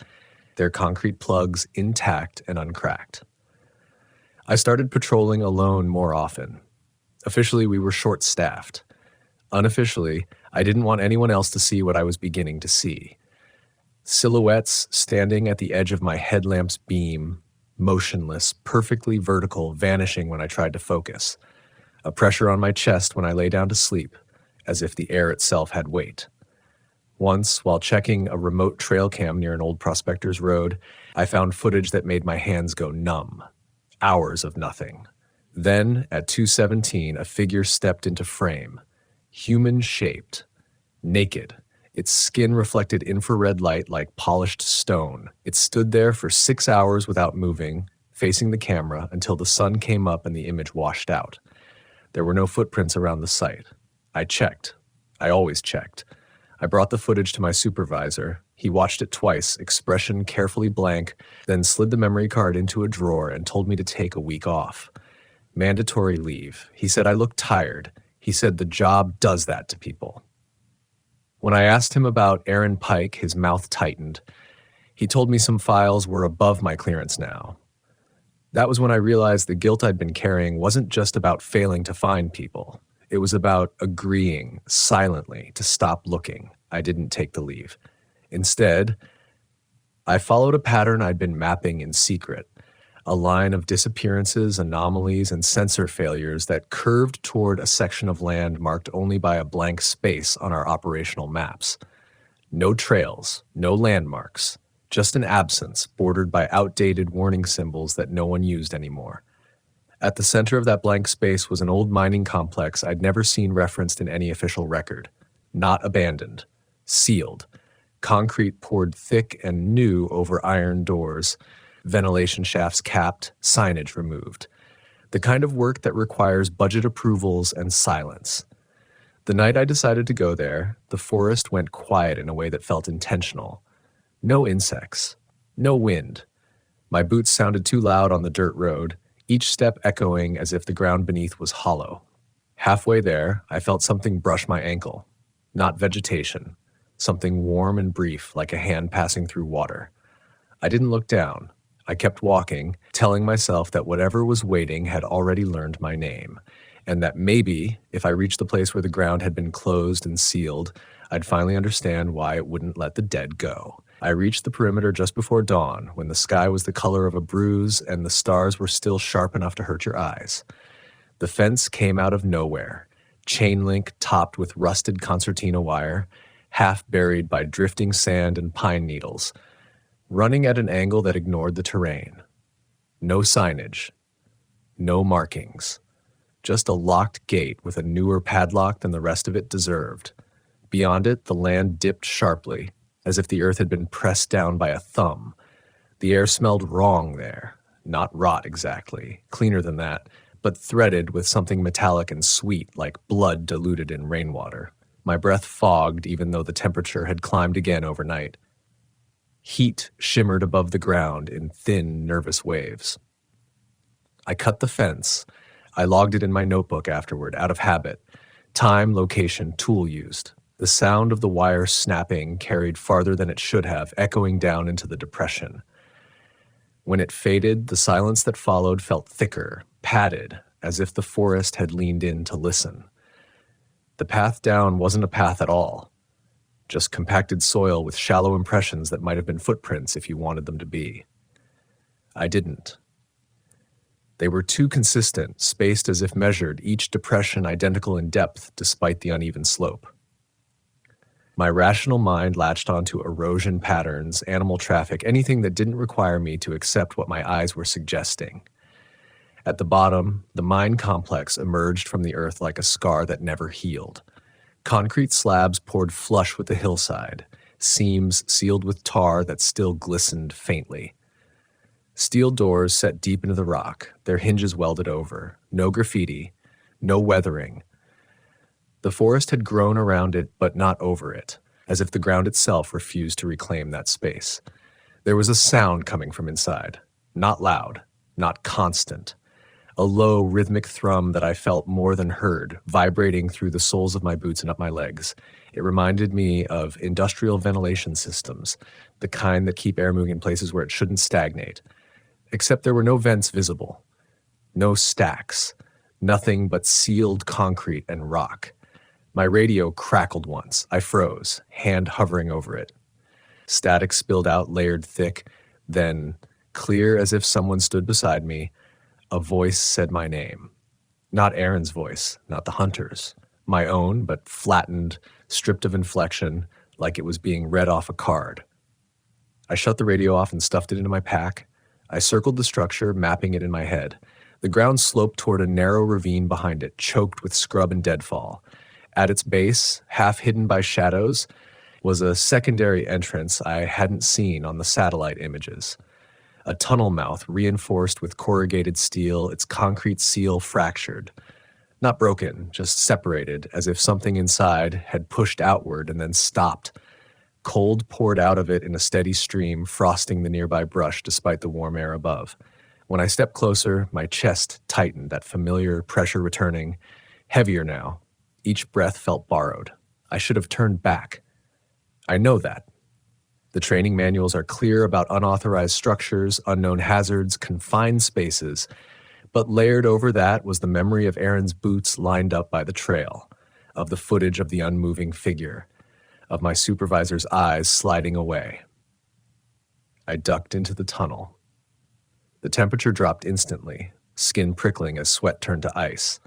their concrete plugs intact and uncracked. I started patrolling alone more often. Officially, we were short-staffed. Unofficially, I didn't want anyone else to see what I was beginning to see. Silhouettes standing at the edge of my headlamp's beam, motionless, perfectly vertical, vanishing when I tried to focus. A pressure on my chest when I lay down to sleep, as if the air itself had weight. Once, while checking a remote trail cam near an old prospector's road, I found footage that made my hands go numb. Hours of nothing. Then, at 2:17, a figure stepped into frame. Human-shaped. Naked. Its skin reflected infrared light like polished stone. It stood there for 6 hours without moving, facing the camera until the sun came up and the image washed out. There were no footprints around the site. I checked. I always checked. I brought the footage to my supervisor. He watched it twice, expression carefully blank, then slid the memory card into a drawer and told me to take a week off. Mandatory leave. He said I looked tired. He said the job does that to people. When I asked him about Aaron Pike, his mouth tightened. He told me some files were above my clearance now. That was when I realized the guilt I'd been carrying wasn't just about failing to find people. It was about agreeing, silently, to stop looking. I didn't take the leave. Instead, I followed a pattern I'd been mapping in secret, a line of disappearances, anomalies, and sensor failures that curved toward a section of land marked only by a blank space on our operational maps. No trails, no landmarks, just an absence bordered by outdated warning symbols that no one used anymore. At the center of that blank space was an old mining complex I'd never seen referenced in any official record. Not abandoned. Sealed. Concrete poured thick and new over iron doors. Ventilation shafts capped. Signage removed. The kind of work that requires budget approvals and silence. The night I decided to go there, the forest went quiet in a way that felt intentional. No insects. No wind. My boots sounded too loud on the dirt road, each step echoing as if the ground beneath was hollow. Halfway there, I felt something brush my ankle. Not vegetation. Something warm and brief, like a hand passing through water. I didn't look down. I kept walking, telling myself that whatever was waiting had already learned my name, and that maybe, if I reached the place where the ground had been closed and sealed, I'd finally understand why it wouldn't let the dead go. I reached the perimeter just before dawn, when the sky was the color of a bruise and the stars were still sharp enough to hurt your eyes. The fence came out of nowhere, chain link topped with rusted concertina wire, half buried by drifting sand and pine needles, running at an angle that ignored the terrain. No signage. No markings. Just a locked gate with a newer padlock than the rest of it deserved. Beyond it, the land dipped sharply, as if the earth had been pressed down by a thumb. The air smelled wrong there. Not rot exactly, cleaner than that, but threaded with something metallic and sweet like blood diluted in rainwater. My breath fogged even though the temperature had climbed again overnight. Heat shimmered above the ground in thin, nervous waves. I cut the fence. I logged it in my notebook afterward, out of habit. Time, location, tool used. The sound of the wire snapping carried farther than it should have, echoing down into the depression. When it faded, the silence that followed felt thicker, padded, as if the forest had leaned in to listen. The path down wasn't a path at all. Just compacted soil with shallow impressions that might have been footprints if you wanted them to be. I didn't. They were too consistent, spaced as if measured, each depression identical in depth despite the uneven slope. My rational mind latched onto erosion patterns, animal traffic, anything that didn't require me to accept what my eyes were suggesting. At the bottom, the mine complex emerged from the earth like a scar that never healed. Concrete slabs poured flush with the hillside, seams sealed with tar that still glistened faintly. Steel doors set deep into the rock, their hinges welded over, no graffiti, no weathering. The forest had grown around it, but not over it, as if the ground itself refused to reclaim that space. There was a sound coming from inside, not loud, not constant. A low, rhythmic thrum that I felt more than heard, vibrating through the soles of my boots and up my legs. It reminded me of industrial ventilation systems, the kind that keep air moving in places where it shouldn't stagnate. Except there were no vents visible. No stacks. Nothing but sealed concrete and rock. My radio crackled once. I froze, hand hovering over it. Static spilled out, layered thick. Then, clear as if someone stood beside me, a voice said my name. Not Aaron's voice, not the hunter's. My own, but flattened, stripped of inflection, like it was being read off a card. I shut the radio off and stuffed it into my pack. I circled the structure, mapping it in my head. The ground sloped toward a narrow ravine behind it, choked with scrub and deadfall. At its base, half hidden by shadows, was a secondary entrance I hadn't seen on the satellite images. A tunnel mouth reinforced with corrugated steel, its concrete seal fractured. Not broken, just separated, as if something inside had pushed outward and then stopped. Cold poured out of it in a steady stream, frosting the nearby brush despite the warm air above. When I stepped closer, my chest tightened, that familiar pressure returning, heavier now. Each breath felt borrowed. I should have turned back. I know that. The training manuals are clear about unauthorized structures, unknown hazards, confined spaces, but layered over that was the memory of Aaron's boots lined up by the trail, of the footage of the unmoving figure, of my supervisor's eyes sliding away. I ducked into the tunnel. The temperature dropped instantly, skin prickling as sweat turned to ice.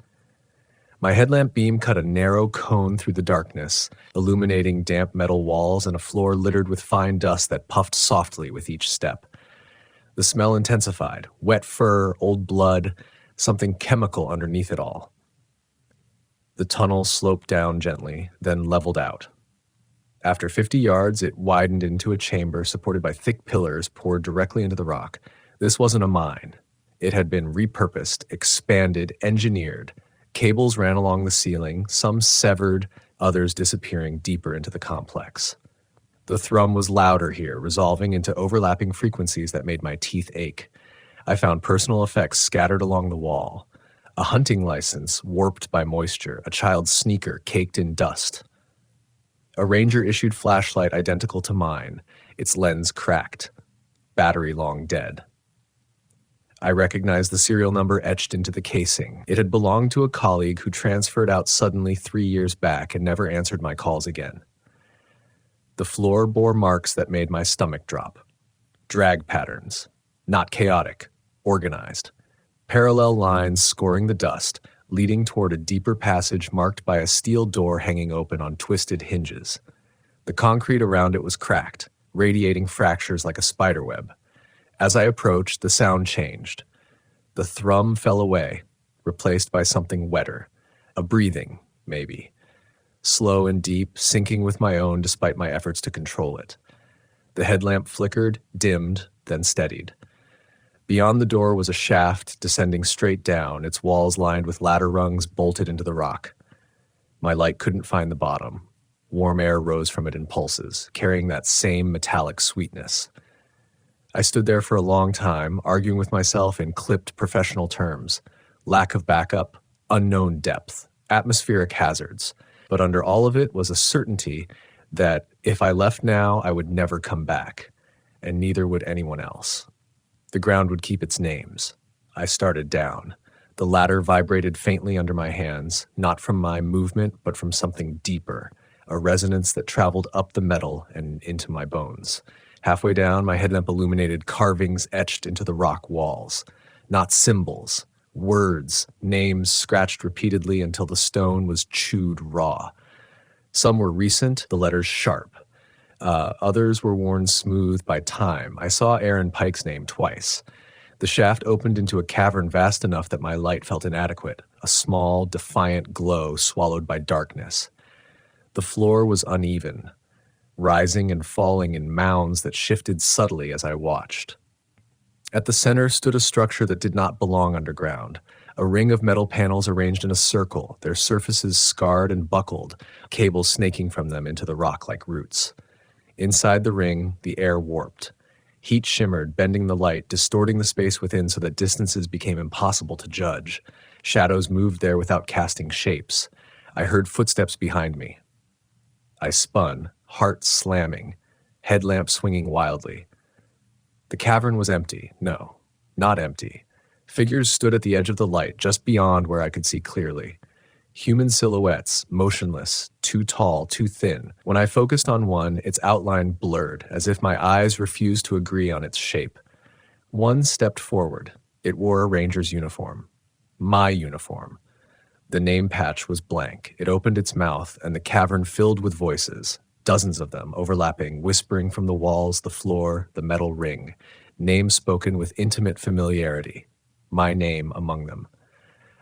My headlamp beam cut a narrow cone through the darkness, illuminating damp metal walls and a floor littered with fine dust that puffed softly with each step. The smell intensified, wet fur, old blood, something chemical underneath it all. The tunnel sloped down gently, then leveled out. After 50 yards, it widened into a chamber supported by thick pillars poured directly into the rock. This wasn't a mine. It had been repurposed, expanded, engineered. Cables ran along the ceiling, some severed, others disappearing deeper into the complex. The thrum was louder here, resolving into overlapping frequencies that made my teeth ache. I found personal effects scattered along the wall. A hunting license warped by moisture, a child's sneaker caked in dust. A ranger-issued flashlight identical to mine, its lens cracked, battery long dead. I recognized the serial number etched into the casing. It had belonged to a colleague who transferred out suddenly 3 years back and never answered my calls again. The floor bore marks that made my stomach drop. Drag patterns, not chaotic, organized. Parallel lines scoring the dust, leading toward a deeper passage marked by a steel door hanging open on twisted hinges. The concrete around it was cracked, radiating fractures like a spiderweb. As I approached, the sound changed. The thrum fell away, replaced by something wetter. A breathing, maybe. Slow and deep, syncing with my own despite my efforts to control it. The headlamp flickered, dimmed, then steadied. Beyond the door was a shaft descending straight down, its walls lined with ladder rungs bolted into the rock. My light couldn't find the bottom. Warm air rose from it in pulses, carrying that same metallic sweetness. I stood there for a long time, arguing with myself in clipped professional terms. Lack of backup, unknown depth, atmospheric hazards. But under all of it was a certainty that if I left now, I would never come back, and neither would anyone else. The ground would keep its names. I started down. The ladder vibrated faintly under my hands, not from my movement, but from something deeper, a resonance that traveled up the metal and into my bones. Halfway down, my headlamp illuminated carvings etched into the rock walls. Not symbols, words, names scratched repeatedly until the stone was chewed raw. Some were recent, the letters sharp. Others were worn smooth by time. I saw Aaron Pike's name twice. The shaft opened into a cavern vast enough that my light felt inadequate, a small, defiant glow swallowed by darkness. The floor was uneven, rising and falling in mounds that shifted subtly as I watched. At the center stood a structure that did not belong underground, a ring of metal panels arranged in a circle, their surfaces scarred and buckled, cables snaking from them into the rock like roots. Inside the ring, the air warped. Heat shimmered, bending the light, distorting the space within so that distances became impossible to judge. Shadows moved there without casting shapes. I heard footsteps behind me. I spun, heart slamming, headlamp swinging wildly. The cavern was empty. No, not empty. Figures stood at the edge of the light, just beyond where I could see clearly. Human silhouettes, motionless, too tall, too thin. When I focused on one, its outline blurred, as if my eyes refused to agree on its shape. One stepped forward. It wore a ranger's uniform. My uniform. The name patch was blank. It opened its mouth, and the cavern filled with voices. dozens of them, overlapping, whispering from the walls, the floor, the metal ring, names spoken with intimate familiarity, my name among them.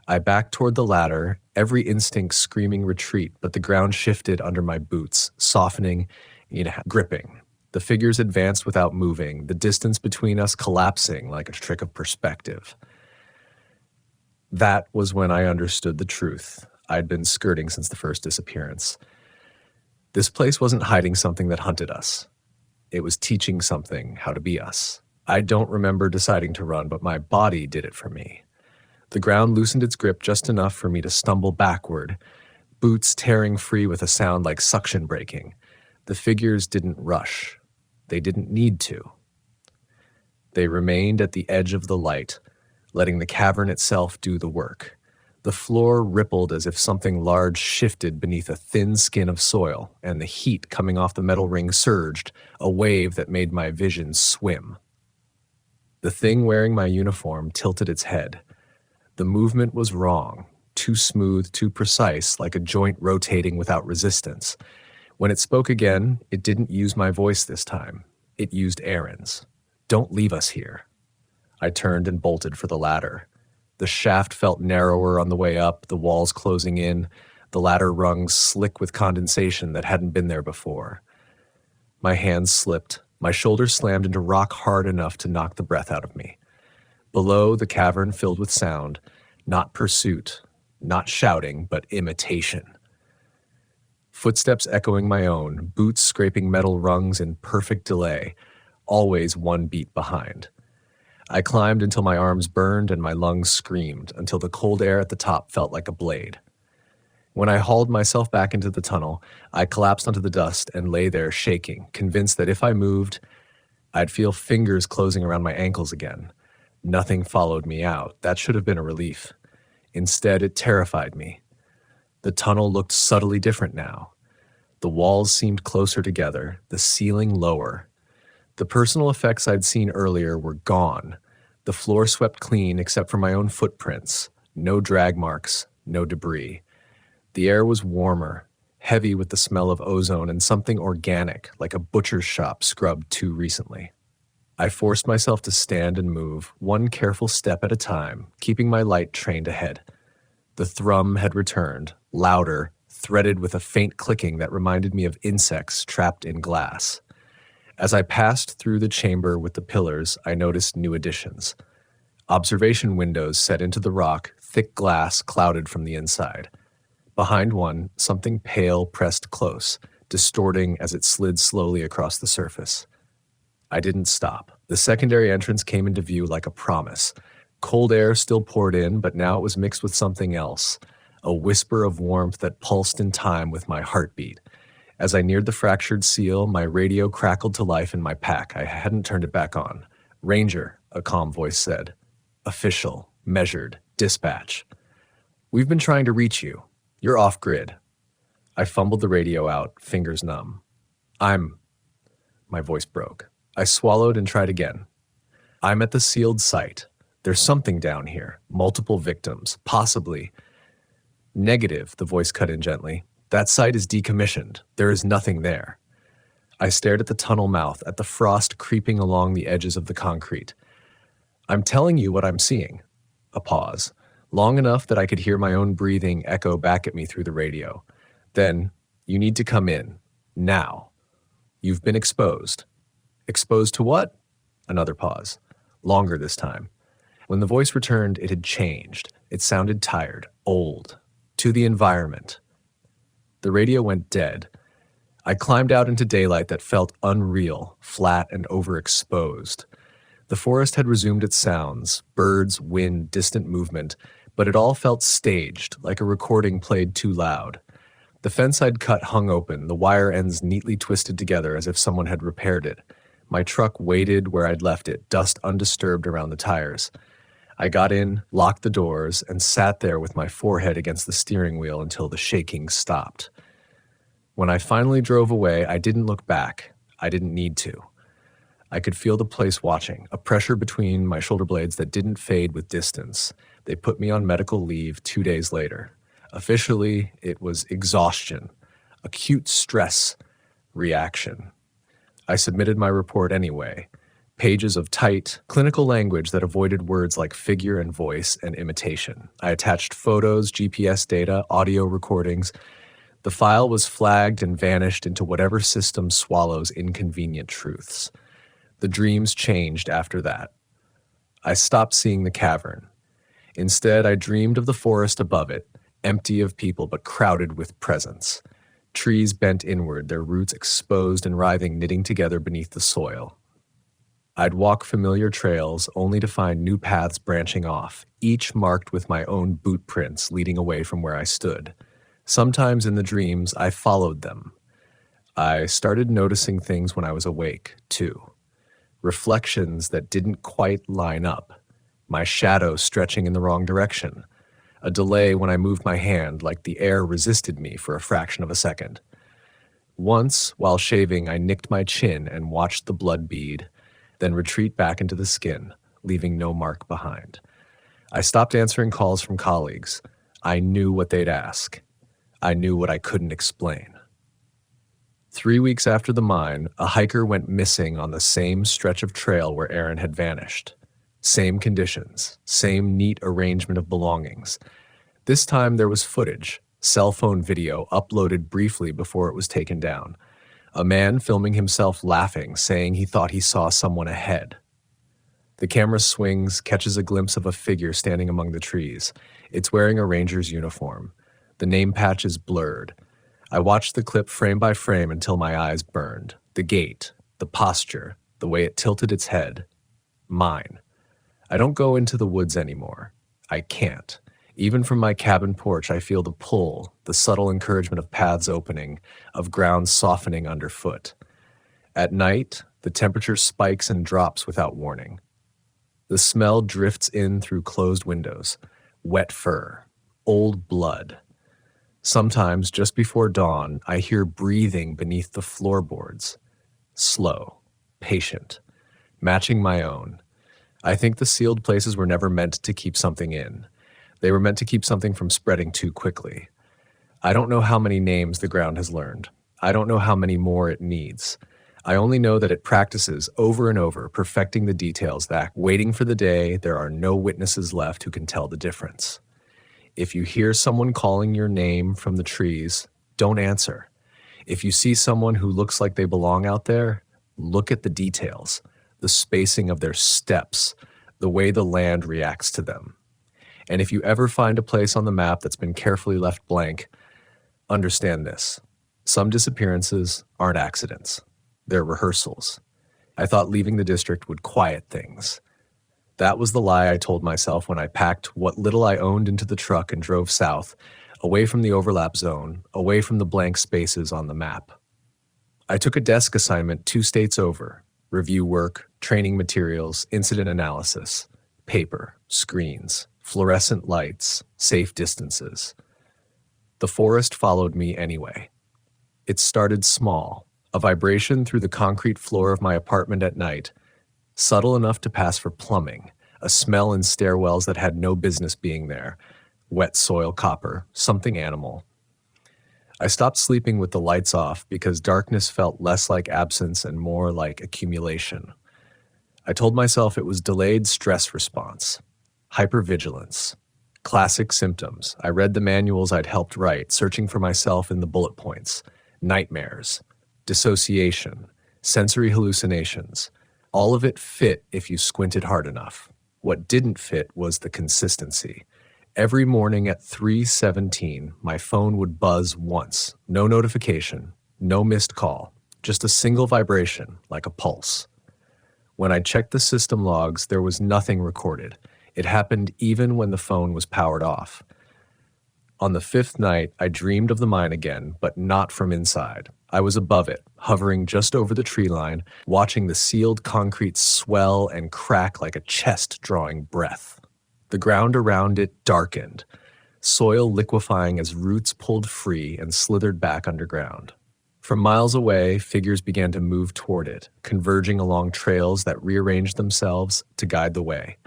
I backed toward the ladder, every instinct screaming retreat, but the ground shifted under my boots, softening, gripping. The figures advanced without moving, the distance between us collapsing like a trick of perspective. That was when I understood the truth I'd been skirting since the first disappearance. This place wasn't hiding something that hunted us. It was teaching something how to be us. I don't remember deciding to run, but my body did it for me. The ground loosened its grip just enough for me to stumble backward, boots tearing free with a sound like suction breaking. The figures didn't rush. They didn't need to. They remained at the edge of the light, letting the cavern itself do the work. The floor rippled as if something large shifted beneath a thin skin of soil, and the heat coming off the metal ring surged, a wave that made my vision swim. The thing wearing my uniform tilted its head. The movement was wrong, too smooth, too precise, like a joint rotating without resistance. When it spoke again, it didn't use my voice this time. It used Aaron's. "Don't leave us here." I turned and bolted for the ladder. The shaft felt narrower on the way up, the walls closing in, the ladder rungs slick with condensation that hadn't been there before. My hands slipped. My shoulders slammed into rock hard enough to knock the breath out of me. Below, the cavern filled with sound, not pursuit, not shouting, but imitation. Footsteps echoing my own, boots scraping metal rungs in perfect delay, always one beat behind. I climbed until my arms burned and my lungs screamed, until the cold air at the top felt like a blade. When I hauled myself back into the tunnel, I collapsed onto the dust and lay there shaking, convinced that if I moved, I'd feel fingers closing around my ankles again. Nothing followed me out. That should have been a relief. Instead, it terrified me. The tunnel looked subtly different now. The walls seemed closer together, the ceiling lower. The personal effects I'd seen earlier were gone. The floor swept clean except for my own footprints. No drag marks, no debris. The air was warmer, heavy with the smell of ozone and something organic, like a butcher's shop scrubbed too recently. I forced myself to stand and move, one careful step at a time, keeping my light trained ahead. The thrum had returned, louder, threaded with a faint clicking that reminded me of insects trapped in glass. As I passed through the chamber with the pillars, I noticed new additions. Observation windows set into the rock, thick glass clouded from the inside. Behind one, something pale pressed close, distorting as it slid slowly across the surface. I didn't stop. The secondary entrance came into view like a promise. Cold air still poured in, but now it was mixed with something else, a whisper of warmth that pulsed in time with my heartbeat. As I neared the fractured seal, my radio crackled to life in my pack. I hadn't turned it back on. "Ranger," a calm voice said. "Official, measured, dispatch. We've been trying to reach you. You're off-grid." I fumbled the radio out, fingers numb. My voice broke. I swallowed and tried again. "I'm at the sealed site. There's something down here. Multiple victims. Possibly." "Negative," the voice cut in gently. "That site is decommissioned. There is nothing there." I stared at the tunnel mouth, at the frost creeping along the edges of the concrete. "I'm telling you what I'm seeing." A pause, long enough that I could hear my own breathing echo back at me through the radio. Then, "You need to come in. Now. You've been exposed." "Exposed to what?" Another pause. Longer this time. When the voice returned, it had changed. It sounded tired, old. "To the environment." The radio went dead. I climbed out into daylight that felt unreal, flat and overexposed. The forest had resumed its sounds, birds, wind, distant movement, but it all felt staged, like a recording played too loud. The fence I'd cut hung open, the wire ends neatly twisted together as if someone had repaired it. My truck waited where I'd left it, dust undisturbed around the tires. I got in, locked the doors, and sat there with my forehead against the steering wheel until the shaking stopped. When I finally drove away, I didn't look back. I didn't need to. I could feel the place watching, a pressure between my shoulder blades that didn't fade with distance. They put me on medical leave 2 days later. Officially, it was exhaustion, acute stress, Reaction. I submitted my report anyway. Pages of tight, clinical language that avoided words like figure and voice and imitation. I attached photos, GPS data, audio recordings. The file was flagged and vanished into whatever system swallows inconvenient truths. The dreams changed after that. I stopped seeing the cavern. Instead, I dreamed of the forest above it, empty of people but crowded with presence. Trees bent inward, their roots exposed and writhing, knitting together beneath the soil. I'd walk familiar trails only to find new paths branching off, each marked with my own boot prints leading away from where I stood. Sometimes in the dreams, I followed them. I started noticing things when I was awake, too. Reflections that didn't quite line up. My shadow stretching in the wrong direction. A delay when I moved my hand, like the air resisted me for a fraction of a second. Once, while shaving, I nicked my chin and watched the blood bead, then retreat back into the skin, leaving no mark behind. I stopped answering calls from colleagues. I knew what they'd ask. I knew what I couldn't explain. 3 weeks after the mine, a hiker went missing on the same stretch of trail where Aaron had vanished. Same conditions, same neat arrangement of belongings. This time there was footage, cell phone video uploaded briefly before it was taken down. A man filming himself laughing, saying he thought he saw someone ahead. The camera swings, catches a glimpse of a figure standing among the trees. It's wearing a ranger's uniform. The name patch is blurred. I watched the clip frame by frame until my eyes burned. The gait, the posture, the way it tilted its head. Mine. I don't go into the woods anymore. I can't. Even from my cabin porch, I feel the pull, the subtle encouragement of paths opening, of ground softening underfoot. At night, the temperature spikes and drops without warning. The smell drifts in through closed windows. Wet fur. Old blood. Sometimes, just before dawn, I hear breathing beneath the floorboards. Slow. Patient. Matching my own. I think the sealed places were never meant to keep something in. They were meant to keep something from spreading too quickly. I don't know how many names the ground has learned. I don't know how many more it needs. I only know that it practices over and over, perfecting the details that, waiting for the day, there are no witnesses left who can tell the difference. If you hear someone calling your name from the trees, don't answer. If you see someone who looks like they belong out there, look at the details, the spacing of their steps, the way the land reacts to them. And if you ever find a place on the map that's been carefully left blank, understand this. Some disappearances aren't accidents. They're rehearsals. I thought leaving the district would quiet things. That was the lie I told myself when I packed what little I owned into the truck and drove south, away from the overlap zone, away from the blank spaces on the map. I took a desk assignment 2 states over, review work, training materials, incident analysis, paper, screens, fluorescent lights, safe distances. The forest followed me anyway. It started small, a vibration through the concrete floor of my apartment at night, subtle enough to pass for plumbing, a smell in stairwells that had no business being there, wet soil copper, something animal. I stopped sleeping with the lights off because darkness felt less like absence and more like accumulation. I told myself it was delayed stress response. Hypervigilance. Classic symptoms. I read the manuals I'd helped write, searching for myself in the bullet points. Nightmares. Dissociation. Sensory hallucinations. All of it fit if you squinted hard enough. What didn't fit was the consistency. Every morning at 3:17, my phone would buzz once. No notification, no missed call, just a single vibration, like a pulse. When I checked the system logs, there was nothing recorded. It happened even when the phone was powered off. On the 5th night, I dreamed of the mine again, but not from inside. I was above it, hovering just over the tree line, watching the sealed concrete swell and crack like a chest drawing breath. The ground around it darkened, soil liquefying as roots pulled free and slithered back underground. From miles away, figures began to move toward it, converging along trails that rearranged themselves to guide the way.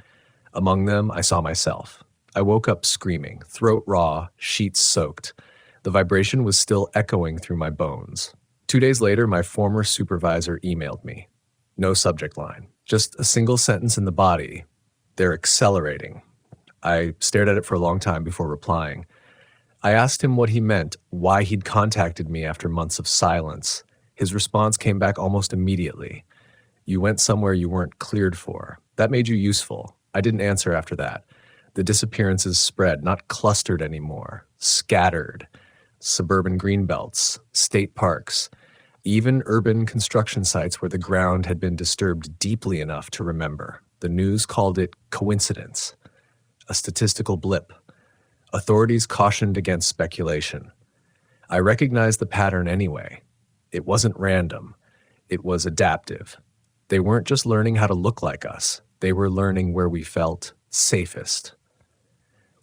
Among them, I saw myself. I woke up screaming, throat raw, sheets soaked. The vibration was still echoing through my bones. 2 days later, my former supervisor emailed me. No subject line, just a single sentence in the body. They're accelerating. I stared at it for a long time before replying. I asked him what he meant, why he'd contacted me after months of silence. His response came back almost immediately. You went somewhere you weren't cleared for. That made you useful. I didn't answer after that. The disappearances spread, not clustered anymore, scattered. Suburban greenbelts, state parks, even urban construction sites where the ground had been disturbed deeply enough to remember. The news called it coincidence, a statistical blip. Authorities cautioned against speculation. I recognized the pattern anyway. It wasn't random. It was adaptive. They weren't just learning how to look like us. They were learning where we felt safest.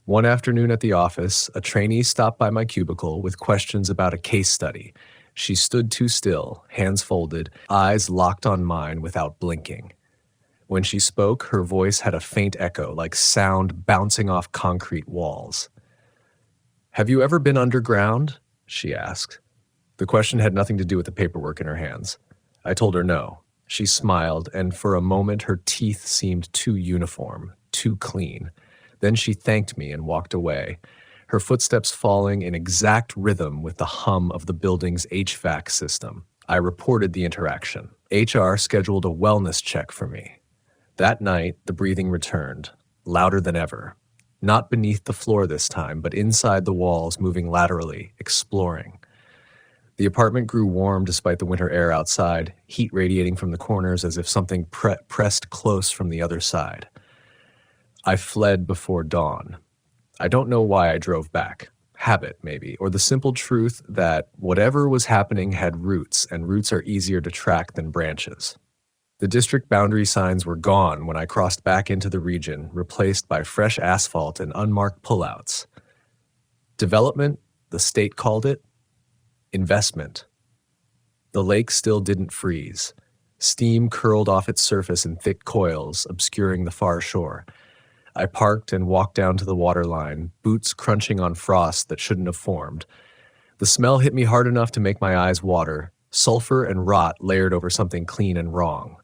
One afternoon at the office, a trainee stopped by my cubicle with questions about a case study. She stood too still, hands folded, eyes locked on mine without blinking. When she spoke, her voice had a faint echo, like sound bouncing off concrete walls. "Have you ever been underground?" she asked. The question had nothing to do with the paperwork in her hands. I told her no. She smiled, and for a moment her teeth seemed too uniform, too clean. Then she thanked me and walked away, her footsteps falling in exact rhythm with the hum of the building's HVAC system. I reported the interaction. HR scheduled a wellness check for me. That night, the breathing returned, louder than ever. Not beneath the floor this time, but inside the walls, moving laterally, exploring. The apartment grew warm despite the winter air outside, heat radiating from the corners as if something pressed close from the other side. I fled before dawn. I don't know why I drove back. Habit, maybe, or the simple truth that whatever was happening had roots, and roots are easier to track than branches. The district boundary signs were gone when I crossed back into the region, replaced by fresh asphalt and unmarked pullouts. Development, the state called it. Investment. The lake still didn't freeze. Steam curled off its surface in thick coils, obscuring the far shore. I parked and walked down to the waterline, boots crunching on frost that shouldn't have formed. The smell hit me hard enough to make my eyes water, sulfur and rot layered over something clean and wrong.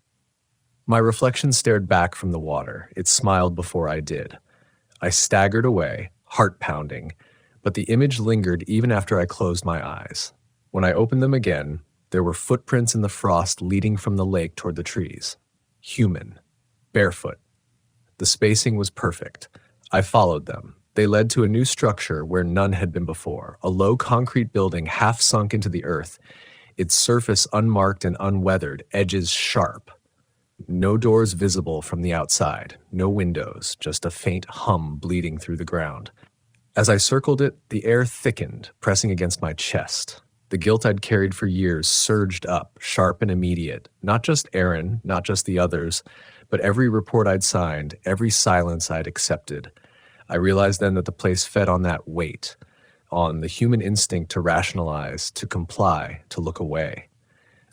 My reflection stared back from the water. It smiled before I did. I staggered away, heart pounding, but the image lingered even after I closed my eyes. When I opened them again, there were footprints in the frost leading from the lake toward the trees. Human. Barefoot. The spacing was perfect. I followed them. They led to a new structure where none had been before, a low concrete building half sunk into the earth, its surface unmarked and unweathered, edges sharp. No doors visible from the outside, no windows, just a faint hum bleeding through the ground. As I circled it, the air thickened, pressing against my chest. The guilt I'd carried for years surged up, sharp and immediate. Not just Aaron, not just the others, but every report I'd signed, every silence I'd accepted. I realized then that the place fed on that weight, on the human instinct to rationalize, to comply, to look away.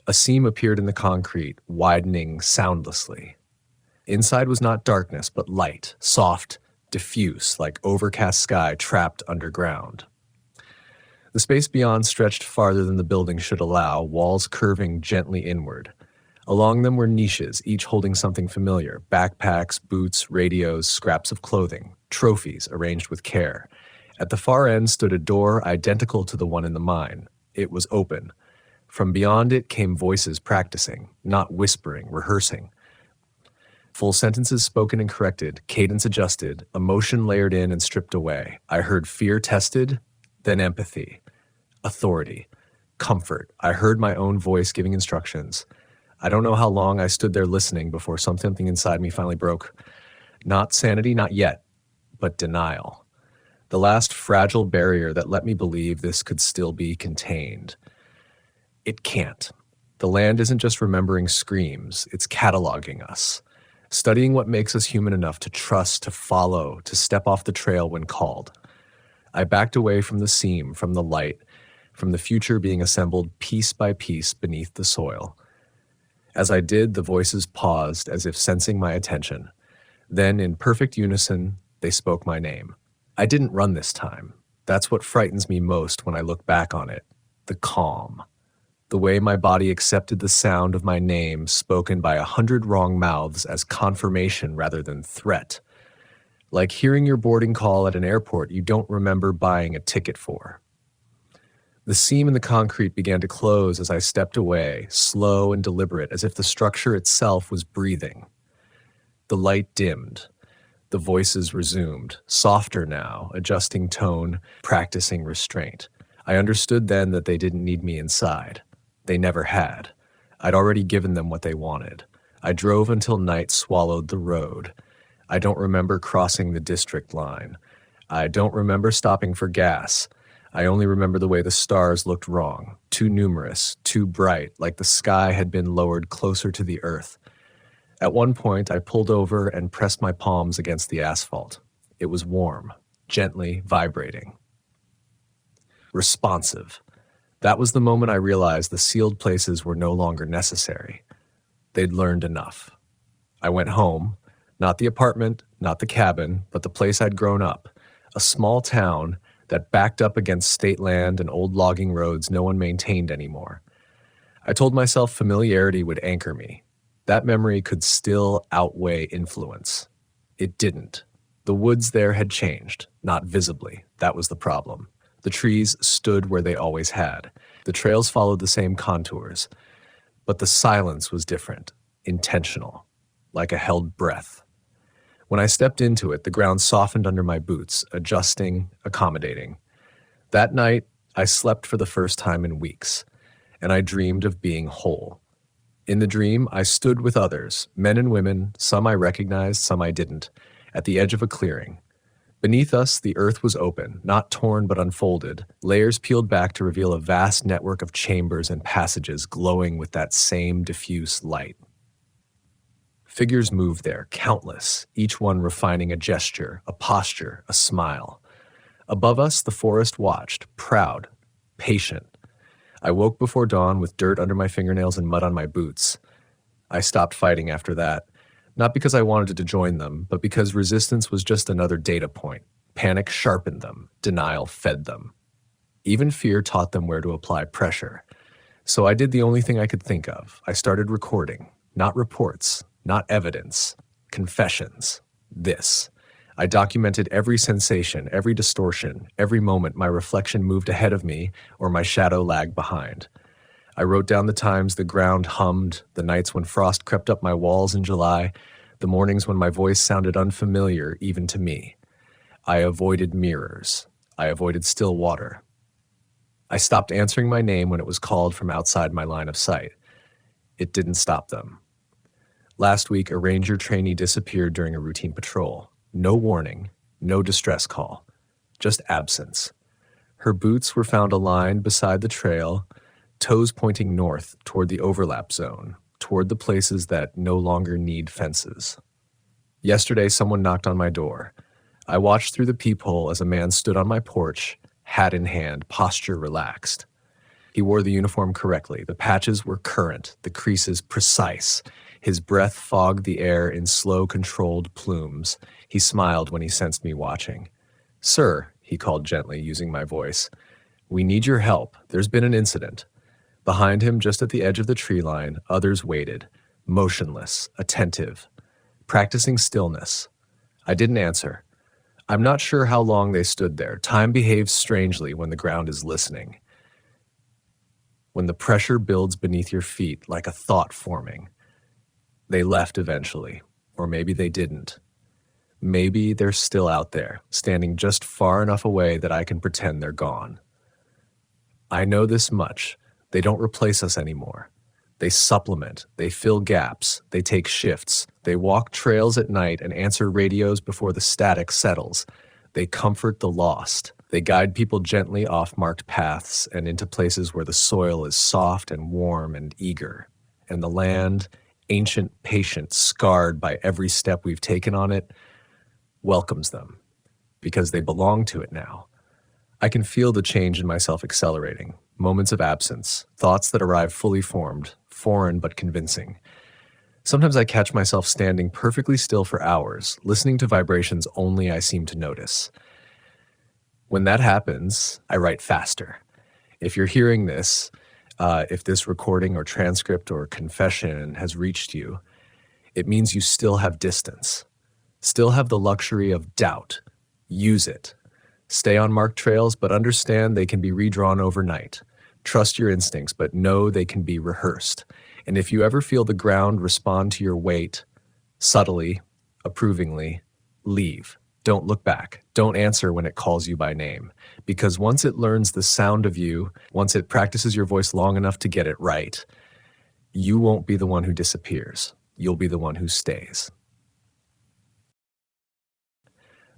A seam appeared in the concrete, widening soundlessly. Inside was not darkness, but light, soft, diffuse, like overcast sky trapped underground. The space beyond stretched farther than the building should allow, walls curving gently inward. Along them were niches, each holding something familiar: backpacks, boots, radios, scraps of clothing, trophies arranged with care. At the far end stood a door identical to the one in the mine. It was open. From beyond it came voices practicing, not whispering, rehearsing. Full sentences spoken and corrected, cadence adjusted, emotion layered in and stripped away. I heard fear tested, then empathy, authority, comfort. I heard my own voice giving instructions. I don't know how long I stood there listening before something inside me finally broke. Not sanity, not yet, but denial. The last fragile barrier that let me believe this could still be contained. It can't. The land isn't just remembering screams, it's cataloging us. Studying what makes us human enough to trust, to follow, to step off the trail when called. I backed away from the seam, from the light, from the future being assembled piece by piece beneath the soil. As I did, the voices paused as if sensing my attention. Then, in perfect unison, they spoke my name. I didn't run this time. That's what frightens me most when I look back on it. The calm. The way my body accepted the sound of my name spoken by 100 wrong mouths as confirmation rather than threat. Like hearing your boarding call at an airport you don't remember buying a ticket for. The seam in the concrete began to close as I stepped away, slow and deliberate, as if the structure itself was breathing. The light dimmed. The voices resumed, softer now, adjusting tone, practicing restraint. I understood then that they didn't need me inside. They never had. I'd already given them what they wanted. I drove until night swallowed the road. I don't remember crossing the district line. I don't remember stopping for gas. I only remember the way the stars looked wrong, too numerous, too bright, like the sky had been lowered closer to the earth. At one point, I pulled over and pressed my palms against the asphalt. It was warm, gently vibrating. Responsive. That was the moment I realized the sealed places were no longer necessary. They'd learned enough. I went home, not the apartment, not the cabin, but the place I'd grown up, a small town that backed up against state land and old logging roads no one maintained anymore. I told myself familiarity would anchor me. That memory could still outweigh influence. It didn't. The woods there had changed, not visibly. That was the problem. The trees stood where they always had. The trails followed the same contours. But the silence was different, intentional, like a held breath. When I stepped into it, the ground softened under my boots, adjusting, accommodating. That night, I slept for the first time in weeks, and I dreamed of being whole. In the dream, I stood with others, men and women, some I recognized, some I didn't, at the edge of a clearing. Beneath us, the earth was open, not torn but unfolded, layers peeled back to reveal a vast network of chambers and passages glowing with that same diffuse light. Figures moved there, countless, each one refining a gesture, a posture, a smile. Above us, the forest watched, proud, patient. I woke before dawn with dirt under my fingernails and mud on my boots. I stopped fighting after that, not because I wanted to join them, but because resistance was just another data point. Panic sharpened them, denial fed them. Even fear taught them where to apply pressure. So I did the only thing I could think of. I started recording, not reports, not evidence, confessions. This. I documented every sensation, every distortion, every moment my reflection moved ahead of me or my shadow lagged behind. I wrote down the times the ground hummed, the nights when frost crept up my walls in July, the mornings when my voice sounded unfamiliar even to me. I avoided mirrors. I avoided still water. I stopped answering my name when it was called from outside my line of sight. It didn't stop them. Last week, a ranger trainee disappeared during a routine patrol. No warning, no distress call, just absence. Her boots were found aligned beside the trail, toes pointing north toward the overlap zone, toward the places that no longer need fences. Yesterday, someone knocked on my door. I watched through the peephole as a man stood on my porch, hat in hand, posture relaxed. He wore the uniform correctly. The patches were current, the creases precise. His breath fogged the air in slow, controlled plumes. He smiled when he sensed me watching. "Sir," he called gently, using my voice, "we need your help. There's been an incident." Behind him, just at the edge of the tree line, others waited, motionless, attentive, practicing stillness. I didn't answer. I'm not sure how long they stood there. Time behaves strangely when the ground is listening. When the pressure builds beneath your feet like a thought forming. They left eventually, or maybe they didn't. Maybe they're still out there, standing just far enough away that I can pretend they're gone. I know this much. They don't replace us anymore. They supplement, they fill gaps, they take shifts, they walk trails at night and answer radios before the static settles. They comfort the lost. They guide people gently off marked paths and into places where the soil is soft and warm and eager, and the land, ancient, patient, scarred by every step we've taken on it, welcomes them, because they belong to it now. I can feel the change in myself accelerating, moments of absence, thoughts that arrive fully formed, foreign but convincing. Sometimes I catch myself standing perfectly still for hours, listening to vibrations only I seem to notice. When that happens, I write faster. If you're hearing this, If this recording or transcript or confession has reached you, it means you still have distance, still have the luxury of doubt. Use it. Stay on marked trails, but understand they can be redrawn overnight. Trust your instincts, but know they can be rehearsed. And if you ever feel the ground respond to your weight, subtly, approvingly, leave. Don't look back. Don't answer when it calls you by name. Because once it learns the sound of you, once it practices your voice long enough to get it right, you won't be the one who disappears. You'll be the one who stays.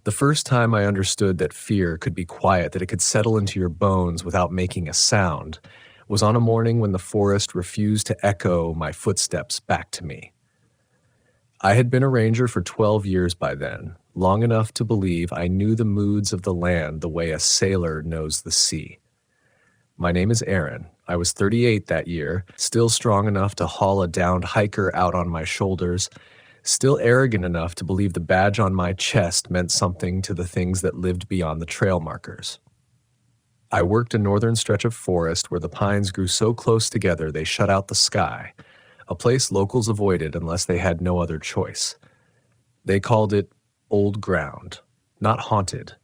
The first time I understood that fear could be quiet, that it could settle into your bones without making a sound, was on a morning when the forest refused to echo my footsteps back to me. I had been a ranger for 12 years by then, long enough to believe I knew the moods of the land the way a sailor knows the sea. My name is Aaron. I was 38 that year, still strong enough to haul a downed hiker out on my shoulders, still arrogant enough to believe the badge on my chest meant something to the things that lived beyond the trail markers. I worked a northern stretch of forest where the pines grew so close together they shut out the sky, a place locals avoided unless they had no other choice. They called it old ground, not haunted,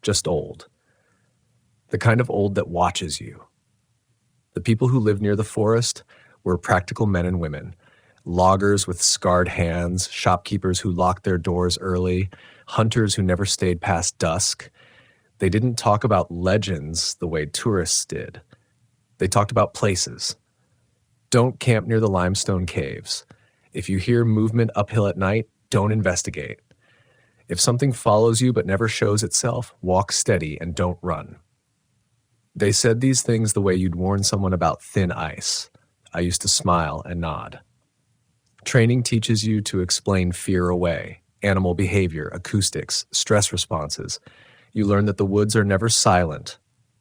just old. The kind of old that watches you. The people who lived near the forest were practical men and women, loggers with scarred hands, shopkeepers who locked their doors early, hunters who never stayed past dusk. They didn't talk about legends the way tourists did. They talked about places. Don't camp near the limestone caves. If you hear movement uphill at night, don't investigate. If something follows you but never shows itself, walk steady and don't run. They said these things the way you'd warn someone about thin ice. I used to smile and nod. Training teaches you to explain fear away, animal behavior, acoustics, stress responses. You learn that the woods are never silent,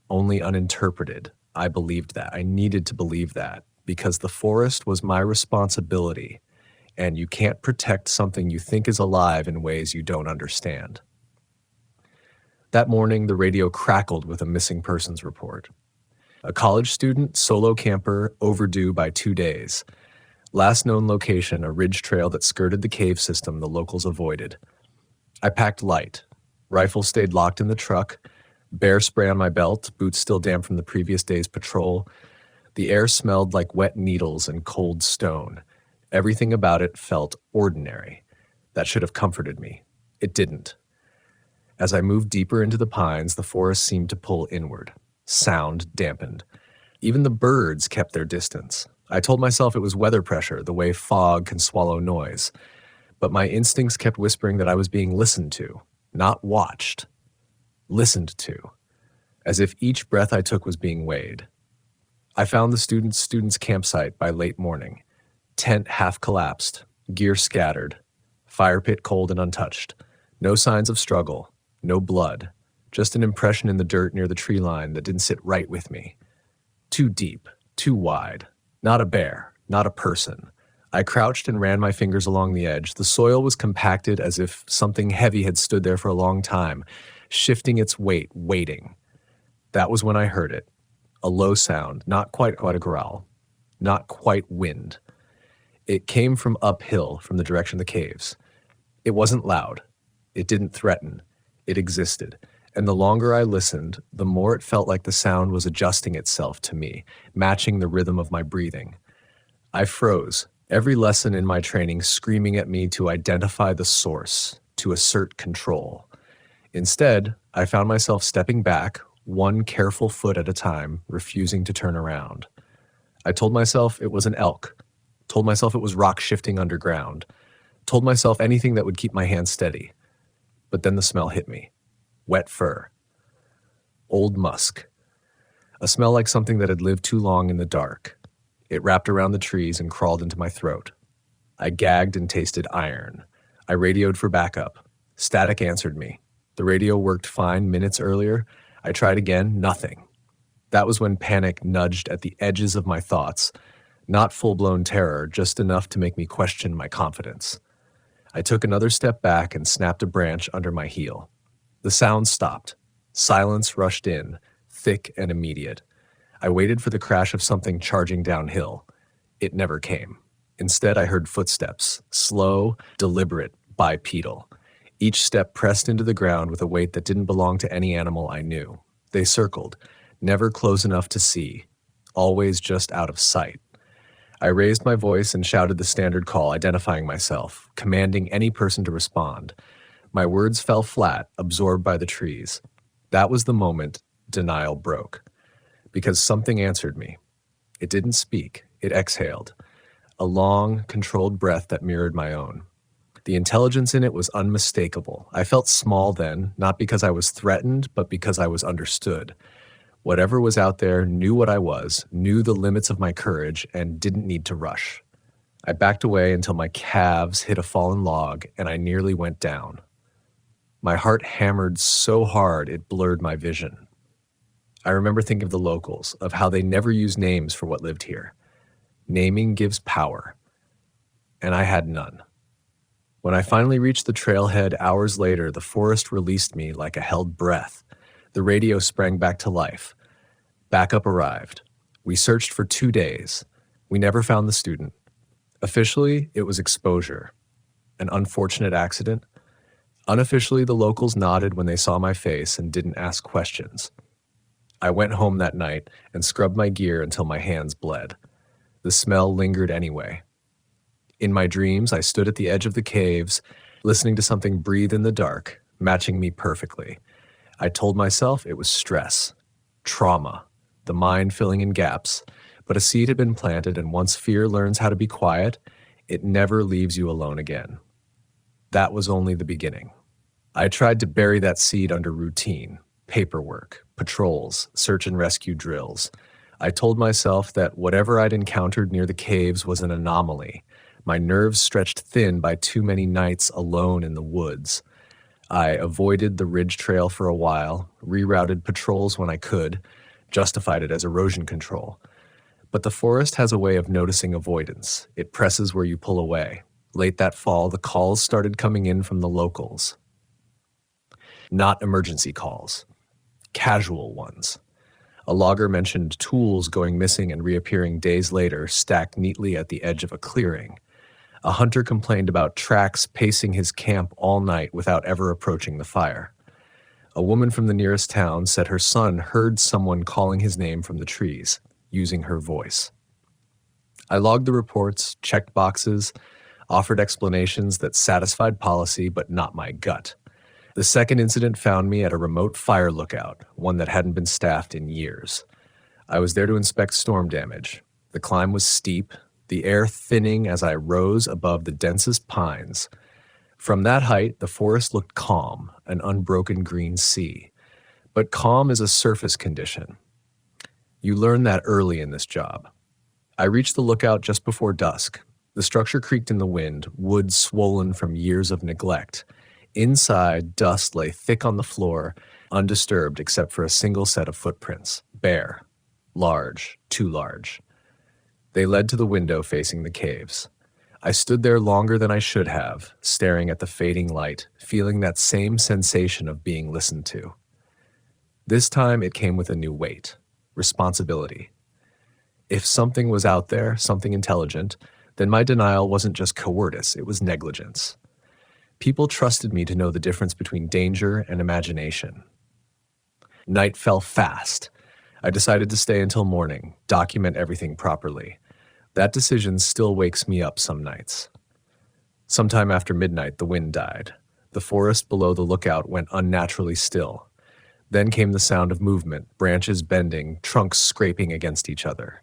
only uninterpreted. I believed that. I needed to believe that because the forest was my responsibility, and you can't protect something you think is alive in ways you don't understand. That morning, the radio crackled with a missing persons report. A college student, solo camper, overdue by 2 days. Last known location, a ridge trail that skirted the cave system the locals avoided. I packed light. Rifle stayed locked in the truck. Bear spray on my belt, boots still damp from the previous day's patrol. The air smelled like wet needles and cold stone. Everything about it felt ordinary. That should have comforted me. It didn't. As I moved deeper into the pines, the forest seemed to pull inward. Sound dampened. Even the birds kept their distance. I told myself it was weather pressure, the way fog can swallow noise. But my instincts kept whispering that I was being listened to, not watched. Listened to, as if each breath I took was being weighed. I found the student's campsite by late morning. Tent half collapsed, gear scattered, fire pit cold and untouched. No signs of struggle, no blood, just an impression in the dirt near the tree line that didn't sit right with me. Too deep, too wide. Not a bear, not a person. I crouched and ran my fingers along the edge. The soil was compacted as if something heavy had stood there for a long time, shifting its weight, waiting. That was when I heard it. A low sound, not quite a growl, not quite wind. It came from uphill, from the direction of the caves. It wasn't loud. It didn't threaten. It existed. And the longer I listened, the more it felt like the sound was adjusting itself to me, matching the rhythm of my breathing. I froze, every lesson in my training screaming at me to identify the source, to assert control. Instead, I found myself stepping back, one careful foot at a time, refusing to turn around. I told myself it was an elk, told myself it was rock shifting underground, told myself anything that would keep my hand steady. But then the smell hit me. Wet fur. Old musk. A smell like something that had lived too long in the dark. It wrapped around the trees and crawled into my throat. I gagged and tasted iron. I radioed for backup. Static answered me. The radio worked fine minutes earlier. I tried again, nothing. That was when panic nudged at the edges of my thoughts. Not full-blown terror, just enough to make me question my confidence. I took another step back and snapped a branch under my heel. The sound stopped. Silence rushed in, thick and immediate. I waited for the crash of something charging downhill. It never came. Instead, I heard footsteps, slow, deliberate, bipedal. Each step pressed into the ground with a weight that didn't belong to any animal I knew. They circled, never close enough to see, always just out of sight. I raised my voice and shouted the standard call, identifying myself, commanding any person to respond. My words fell flat, absorbed by the trees. That was the moment denial broke, because something answered me. It didn't speak, it exhaled, a long, controlled breath that mirrored my own. The intelligence in it was unmistakable. I felt small then, not because I was threatened, but because I was understood. Whatever was out there knew what I was, knew the limits of my courage, and didn't need to rush. I backed away until my calves hit a fallen log, and I nearly went down. My heart hammered so hard it blurred my vision. I remember thinking of the locals, of how they never used names for what lived here. Naming gives power, and I had none. When I finally reached the trailhead hours later, the forest released me like a held breath. The radio sprang back to life. Backup arrived. We searched for 2 days. We never found the student. Officially, it was exposure. An unfortunate accident. Unofficially, the locals nodded when they saw my face and didn't ask questions. I went home that night and scrubbed my gear until my hands bled. The smell lingered anyway. In my dreams, I stood at the edge of the caves, listening to something breathe in the dark, matching me perfectly. I told myself it was stress, trauma, the mind filling in gaps, but a seed had been planted, and once fear learns how to be quiet, it never leaves you alone again. That was only the beginning. I tried to bury that seed under routine, paperwork, patrols, search and rescue drills. I told myself that whatever I'd encountered near the caves was an anomaly, my nerves stretched thin by too many nights alone in the woods. I avoided the ridge trail for a while, rerouted patrols when I could, justified it as erosion control. But the forest has a way of noticing avoidance. It presses where you pull away. Late that fall, the calls started coming in from the locals. Not emergency calls. Casual ones. A logger mentioned tools going missing and reappearing days later, stacked neatly at the edge of a clearing. A hunter complained about tracks pacing his camp all night without ever approaching the fire. A woman from the nearest town said her son heard someone calling his name from the trees, using her voice. I logged the reports, checked boxes, offered explanations that satisfied policy but not my gut. The second incident found me at a remote fire lookout, one that hadn't been staffed in years. I was there to inspect storm damage. The climb was steep, the air thinning as I rose above the densest pines. From that height, the forest looked calm, an unbroken green sea. But calm is a surface condition. You learn that early in this job. I reached the lookout just before dusk. The structure creaked in the wind, wood swollen from years of neglect. Inside, dust lay thick on the floor, undisturbed except for a single set of footprints, bare, large, too large. They led to the window facing the caves. I stood there longer than I should have, staring at the fading light, feeling that same sensation of being listened to. This time it came with a new weight, responsibility. If something was out there, something intelligent, then my denial wasn't just cowardice, it was negligence. People trusted me to know the difference between danger and imagination. Night fell fast. I decided to stay until morning, document everything properly. That decision still wakes me up some nights. Sometime after midnight, the wind died. The forest below the lookout went unnaturally still. Then came the sound of movement, branches bending, trunks scraping against each other.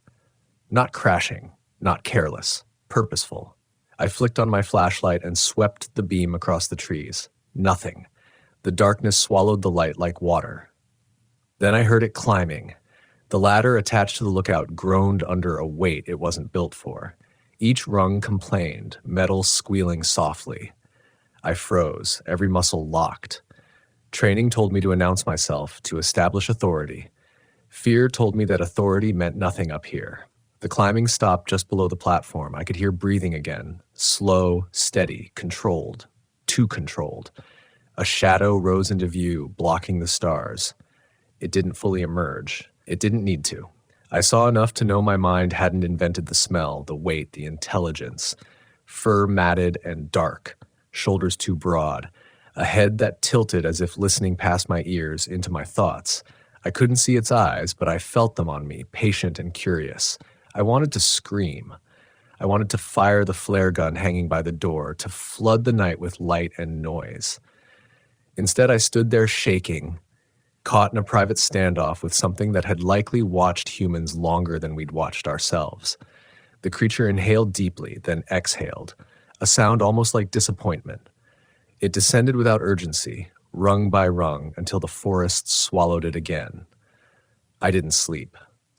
Not crashing, not careless, purposeful. I flicked on my flashlight and swept the beam across the trees. Nothing. The darkness swallowed the light like water. Then I heard it climbing. The ladder attached to the lookout groaned under a weight it wasn't built for. Each rung complained, metal squealing softly. I froze, every muscle locked. Training told me to announce myself, to establish authority. Fear told me that authority meant nothing up here. The climbing stopped just below the platform. I could hear breathing again, slow, steady, controlled, too controlled. A shadow rose into view, blocking the stars. It didn't fully emerge. It didn't need to. I saw enough to know my mind hadn't invented the smell, the weight, the intelligence. Fur matted and dark, shoulders too broad, a head that tilted as if listening past my ears into my thoughts. I couldn't see its eyes, but I felt them on me, patient and curious. I wanted to scream. I wanted to fire the flare gun hanging by the door, to flood the night with light and noise. Instead, I stood there shaking, caught in a private standoff with something that had likely watched humans longer than we'd watched ourselves. The creature inhaled deeply, then exhaled, a sound almost like disappointment. It descended without urgency, rung by rung, until the forest swallowed it again. I didn't sleep.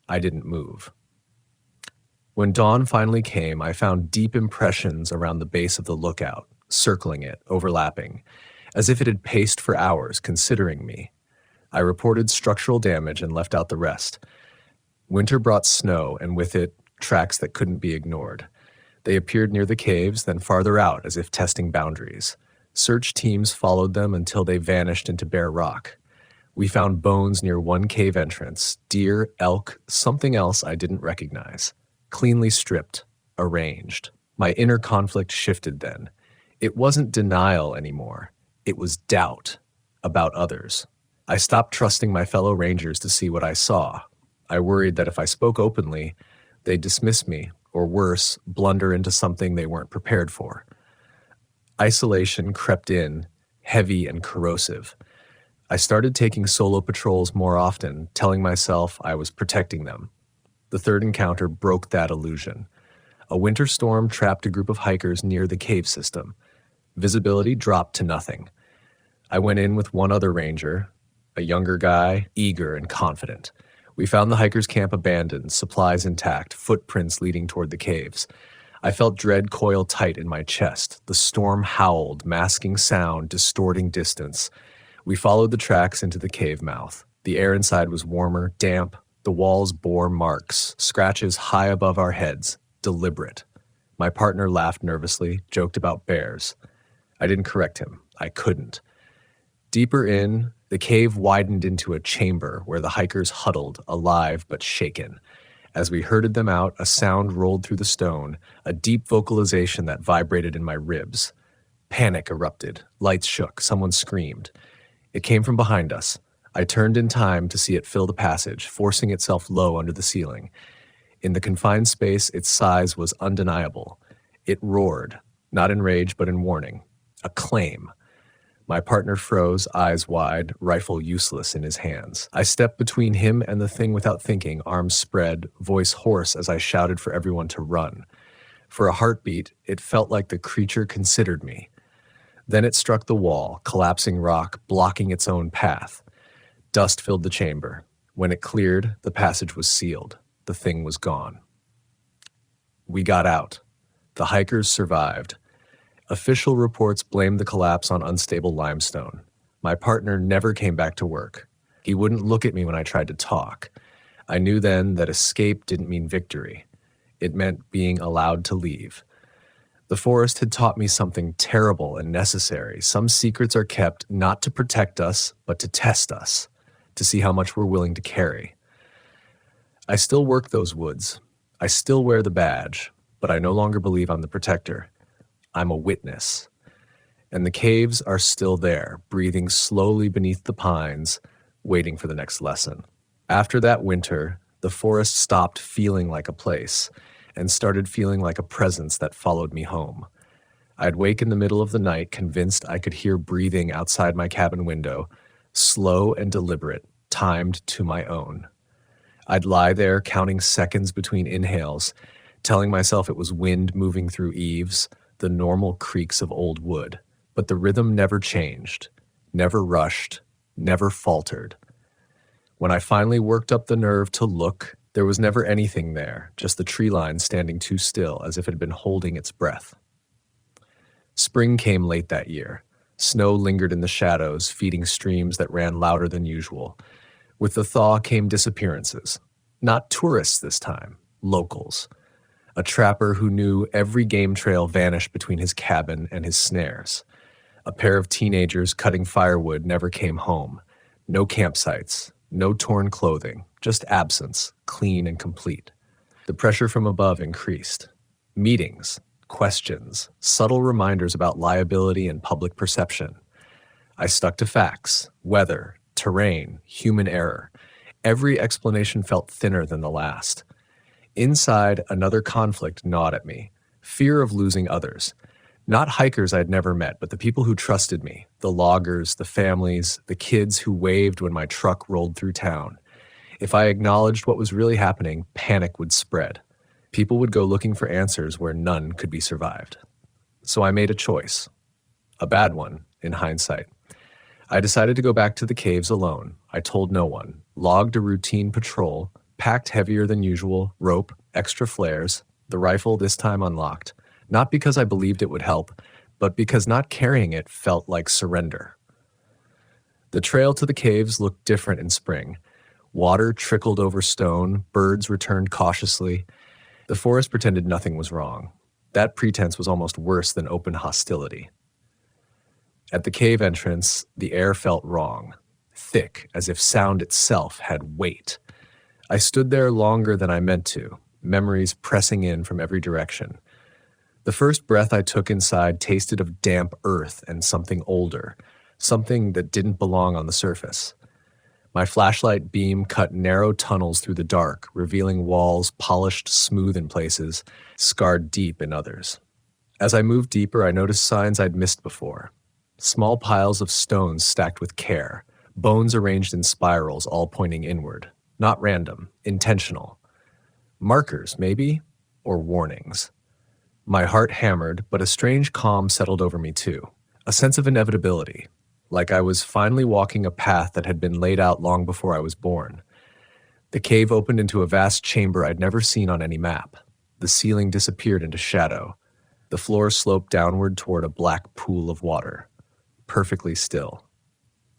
I didn't move. When dawn finally came, I found deep impressions around the base of the lookout, circling it, overlapping, as if it had paced for hours, considering me. I reported structural damage and left out the rest. Winter brought snow, and with it, tracks that couldn't be ignored. They appeared near the caves, then farther out, as if testing boundaries. Search teams followed them until they vanished into bare rock. We found bones near one cave entrance, deer, elk, something else I didn't recognize. Cleanly stripped, arranged. My inner conflict shifted then. It wasn't denial anymore. It was doubt about others. I stopped trusting my fellow rangers to see what I saw. I worried that if I spoke openly, they'd dismiss me, or worse, blunder into something they weren't prepared for. Isolation crept in, heavy and corrosive. I started taking solo patrols more often, telling myself I was protecting them. The third encounter broke that illusion. A winter storm trapped a group of hikers near the cave system. Visibility dropped to nothing. I went in with one other ranger, a younger guy, eager and confident. We found the hikers' camp abandoned, supplies intact, footprints leading toward the caves. I felt dread coil tight in my chest. The storm howled, masking sound, distorting distance. We followed the tracks into the cave mouth. The air inside was warmer, damp. The walls bore marks, scratches high above our heads, deliberate. My partner laughed nervously, joked about bears. I didn't correct him. I couldn't. Deeper in, the cave widened into a chamber where the hikers huddled, alive but shaken. As we herded them out, a sound rolled through the stone, a deep vocalization that vibrated in my ribs. Panic erupted. Lights shook. Someone screamed. It came from behind us. I turned in time to see it fill the passage, forcing itself low under the ceiling. In the confined space, its size was undeniable. It roared, not in rage but in warning. A claim. My partner froze, eyes wide, rifle useless in his hands. I stepped between him and the thing without thinking, arms spread, voice hoarse as I shouted for everyone to run. For a heartbeat, it felt like the creature considered me. Then it struck the wall, collapsing rock, blocking its own path. Dust filled the chamber. When it cleared, the passage was sealed. The thing was gone. We got out. The hikers survived. Official reports blamed the collapse on unstable limestone. My partner never came back to work. He wouldn't look at me when I tried to talk. I knew then that escape didn't mean victory. It meant being allowed to leave. The forest had taught me something terrible and necessary. Some secrets are kept not to protect us, but to test us, to see how much we're willing to carry. I still work those woods. I still wear the badge, but I no longer believe I'm the protector. I'm a witness. And the caves are still there, breathing slowly beneath the pines, waiting for the next lesson. After that winter, the forest stopped feeling like a place and started feeling like a presence that followed me home. I'd wake in the middle of the night, convinced I could hear breathing outside my cabin window, slow and deliberate, timed to my own. I'd lie there counting seconds between inhales, telling myself it was wind moving through eaves, the normal creaks of old wood. But the rhythm never changed, never rushed, never faltered. When I finally worked up the nerve to look, there was never anything there, just the tree line standing too still as if it had been holding its breath. Spring came late that year. Snow lingered in the shadows, feeding streams that ran louder than usual. With the thaw came disappearances. Not tourists this time, locals. A trapper who knew every game trail vanished between his cabin and his snares. A pair of teenagers cutting firewood never came home. No campsites, No torn clothing, just absence, clean and complete. The pressure from above increased. Meetings, questions, subtle reminders about liability and public perception. I stuck to facts, weather, terrain, human error. Every explanation felt thinner than the last. Inside, another conflict gnawed at me. Fear of losing others. Not hikers I'd never met, but the people who trusted me. The loggers, the families, the kids who waved when my truck rolled through town. If I acknowledged what was really happening, panic would spread. People would go looking for answers where none could be survived. So I made a choice. A bad one, in hindsight. I decided to go back to the caves alone. I told no one. Logged a routine patrol, packed heavier than usual, rope, extra flares, the rifle this time unlocked. Not because I believed it would help, but because not carrying it felt like surrender. The trail to the caves looked different in spring. Water trickled over stone, birds returned cautiously. The forest pretended nothing was wrong. That pretense was almost worse than open hostility. At the cave entrance, the air felt wrong, thick, as if sound itself had weight. I stood there longer than I meant to, memories pressing in from every direction. The first breath I took inside tasted of damp earth and something older, something that didn't belong on the surface. My flashlight beam cut narrow tunnels through the dark, revealing walls polished smooth in places, scarred deep in others. As I moved deeper, I noticed signs I'd missed before. Small piles of stones stacked with care, bones arranged in spirals all pointing inward. Not random, intentional. Markers, maybe? Or warnings. My heart hammered, but a strange calm settled over me too. A sense of inevitability, like I was finally walking a path that had been laid out long before I was born. The cave opened into a vast chamber I'd never seen on any map. The ceiling disappeared into shadow. The floor sloped downward toward a black pool of water. Perfectly still.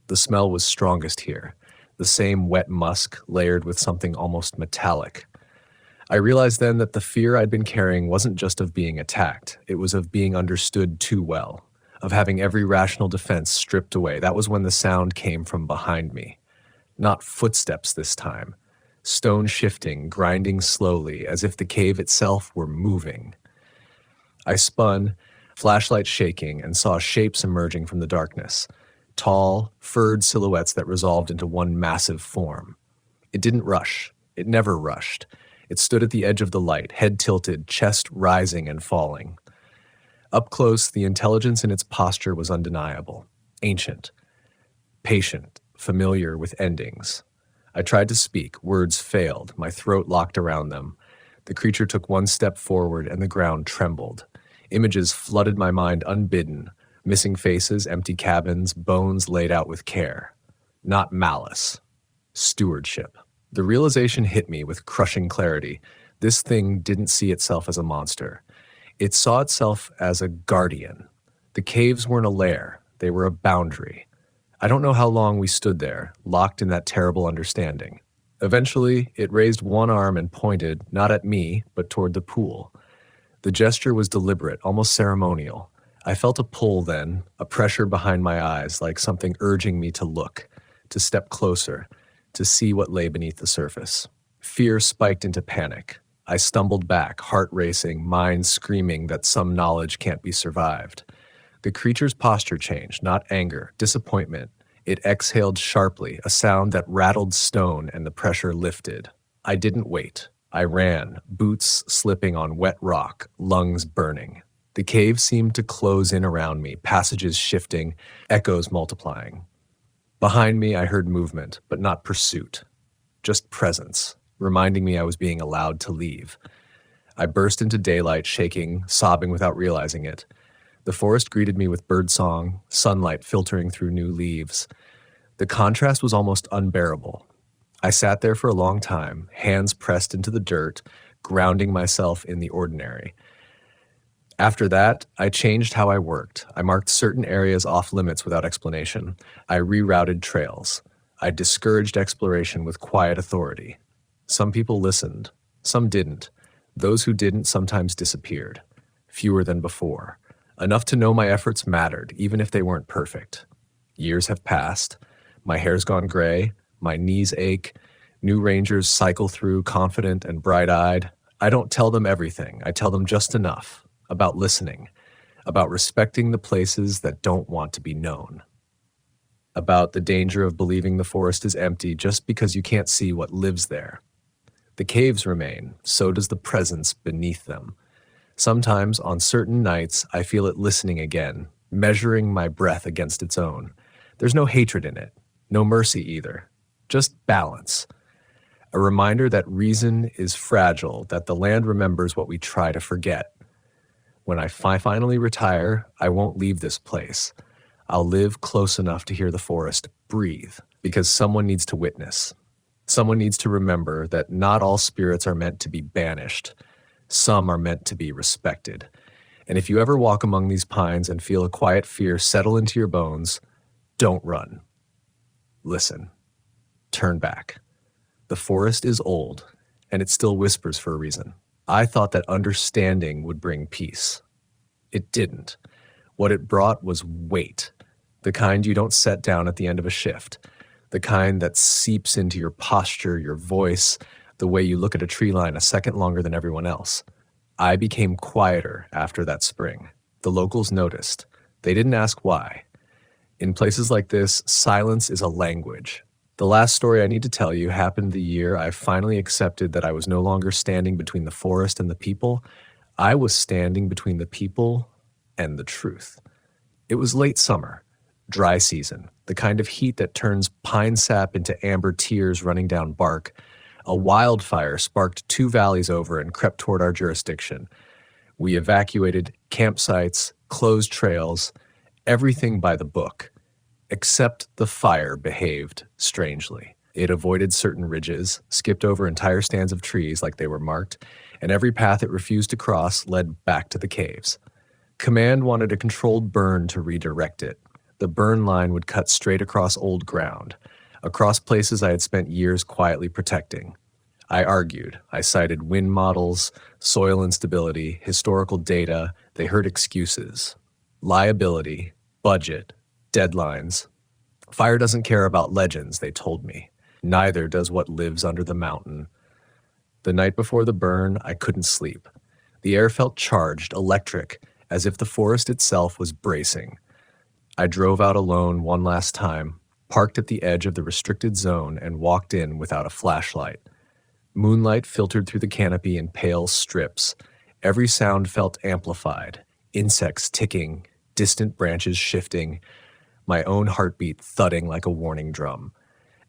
The smell was strongest here, the same wet musk layered with something almost metallic. I realized then that the fear I'd been carrying wasn't just of being attacked, it was of being understood too well, of having every rational defense stripped away. That was when the sound came from behind me. Not footsteps this time. Stone shifting, grinding slowly, as if the cave itself were moving. I spun, flashlight shaking, and saw shapes emerging from the darkness. Tall, furred silhouettes that resolved into one massive form. It didn't rush. It never rushed. It stood at the edge of the light, head tilted, chest rising and falling. Up close, the intelligence in its posture was undeniable. Ancient. Patient. Familiar with endings. I tried to speak. Words failed. My throat locked around them. The creature took one step forward, and the ground trembled. Images flooded my mind unbidden. Missing faces, empty cabins, bones laid out with care. Not malice. Stewardship. The realization hit me with crushing clarity. This thing didn't see itself as a monster. It saw itself as a guardian. The caves weren't a lair. They were a boundary. I don't know how long we stood there, locked in that terrible understanding. Eventually, it raised one arm and pointed, not at me, but toward the pool. The gesture was deliberate, almost ceremonial. I felt a pull then, a pressure behind my eyes, like something urging me to look, to step closer, to see what lay beneath the surface. Fear spiked into panic. I stumbled back, heart racing, mind screaming that some knowledge can't be survived. The creature's posture changed, not anger, disappointment. It exhaled sharply, a sound that rattled stone, and the pressure lifted. I didn't wait. I ran, boots slipping on wet rock, lungs burning. The cave seemed to close in around me, passages shifting, echoes multiplying. Behind me, I heard movement, but not pursuit. Just presence, reminding me I was being allowed to leave. I burst into daylight, shaking, sobbing without realizing it. The forest greeted me with birdsong, sunlight filtering through new leaves. The contrast was almost unbearable. I sat there for a long time, hands pressed into the dirt, grounding myself in the ordinary. After that, I changed how I worked. I marked certain areas off limits without explanation. I rerouted trails. I discouraged exploration with quiet authority. Some people listened. Some didn't. Those who didn't sometimes disappeared. Fewer than before. Enough to know my efforts mattered, even if they weren't perfect. Years have passed. My hair's gone gray. My knees ache. New rangers cycle through confident and bright-eyed. I don't tell them everything. I tell them just enough about listening, about respecting the places that don't want to be known, about the danger of believing the forest is empty just because you can't see what lives there. The caves remain, so does the presence beneath them. Sometimes, on certain nights, I feel it listening again, measuring my breath against its own. There's no hatred in it, no mercy either, just balance. A reminder that reason is fragile, that the land remembers what we try to forget. When I finally retire, I won't leave this place. I'll live close enough to hear the forest breathe, because someone needs to witness. Someone needs to remember that not all spirits are meant to be banished. Some are meant to be respected. And if you ever walk among these pines and feel a quiet fear settle into your bones, don't run. Listen. Turn back. The forest is old, and it still whispers for a reason. I thought that understanding would bring peace. It didn't. What it brought was weight, the kind you don't set down at the end of a shift, the kind that seeps into your posture, your voice, the way you look at a tree line a second longer than everyone else. I became quieter after that spring. The locals noticed. They didn't ask why. In places like this, silence is a language. The last story I need to tell you happened the year I finally accepted that I was no longer standing between the forest and the people. I was standing between the people and the truth. It was late summer, dry season, the kind of heat that turns pine sap into amber tears running down bark. A wildfire sparked 2 valleys over and crept toward our jurisdiction. We evacuated campsites, closed trails, everything by the book. Except the fire behaved strangely. It avoided certain ridges, skipped over entire stands of trees like they were marked, and every path it refused to cross led back to the caves. Command wanted a controlled burn to redirect it. The burn line would cut straight across old ground, across places I had spent years quietly protecting. I argued. I cited wind models, soil instability, historical data. They heard excuses. Liability, budget, deadlines. Fire doesn't care about legends, they told me. Neither does what lives under the mountain. The night before the burn, I couldn't sleep. The air felt charged, electric, as if the forest itself was bracing. I drove out alone one last time, parked at the edge of the restricted zone, and walked in without a flashlight. Moonlight filtered through the canopy in pale strips. Every sound felt amplified. Insects ticking, distant branches shifting, my own heartbeat thudding like a warning drum.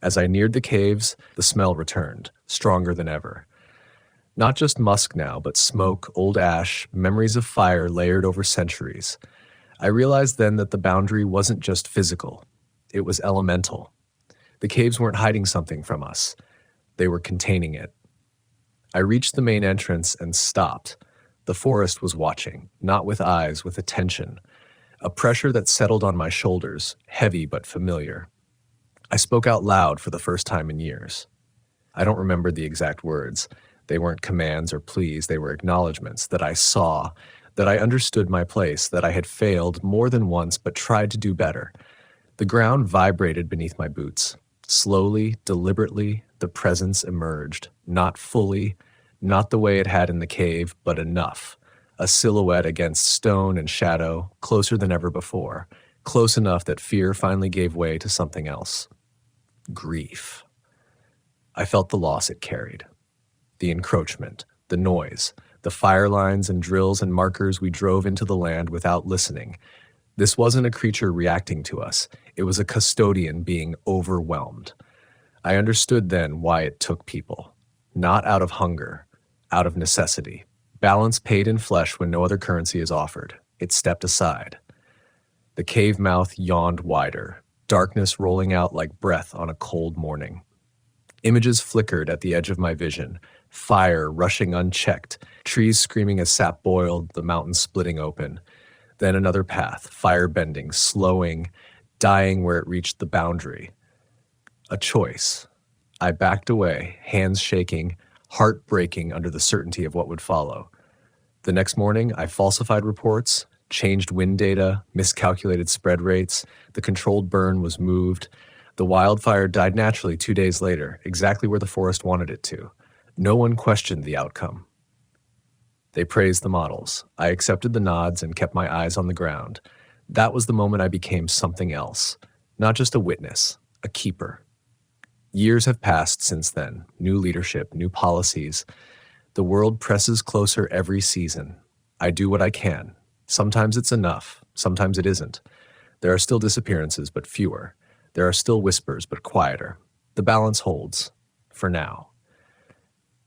As I neared the caves, the smell returned, stronger than ever. Not just musk now, but smoke, old ash, memories of fire layered over centuries. I realized then that the boundary wasn't just physical. It was elemental. The caves weren't hiding something from us. They were containing it. I reached the main entrance and stopped. The forest was watching, not with eyes, with attention. A pressure that settled on my shoulders, heavy but familiar. I spoke out loud for the first time in years. I don't remember the exact words. They weren't commands or pleas, they were acknowledgments that I saw, that I understood my place, that I had failed more than once but tried to do better. The ground vibrated beneath my boots. Slowly, deliberately, the presence emerged, not fully, not the way it had in the cave, but enough. A silhouette against stone and shadow, closer than ever before, close enough that fear finally gave way to something else. Grief. I felt the loss it carried. The encroachment, the noise, the fire lines and drills and markers we drove into the land without listening. This wasn't a creature reacting to us. It was a custodian being overwhelmed. I understood then why it took people. Not out of hunger, out of necessity. Balance paid in flesh when no other currency is offered. It stepped aside. The cave mouth yawned wider, darkness rolling out like breath on a cold morning. Images flickered at the edge of my vision, fire rushing unchecked, trees screaming as sap boiled, the mountains splitting open. Then another path, fire bending, slowing, dying where it reached the boundary. A choice. I backed away, hands shaking, heart breaking under the certainty of what would follow. The next morning, I falsified reports, changed wind data, miscalculated spread rates. The controlled burn was moved. The wildfire died naturally 2 days later, exactly where the forest wanted it to. No one questioned the outcome. They praised the models. I accepted the nods and kept my eyes on the ground. That was the moment I became something else. Not just a witness, a keeper. Years have passed since then. New leadership, new policies. The world presses closer every season. I do what I can. Sometimes it's enough. Sometimes it isn't. There are still disappearances, but fewer. There are still whispers, but quieter. The balance holds. For now.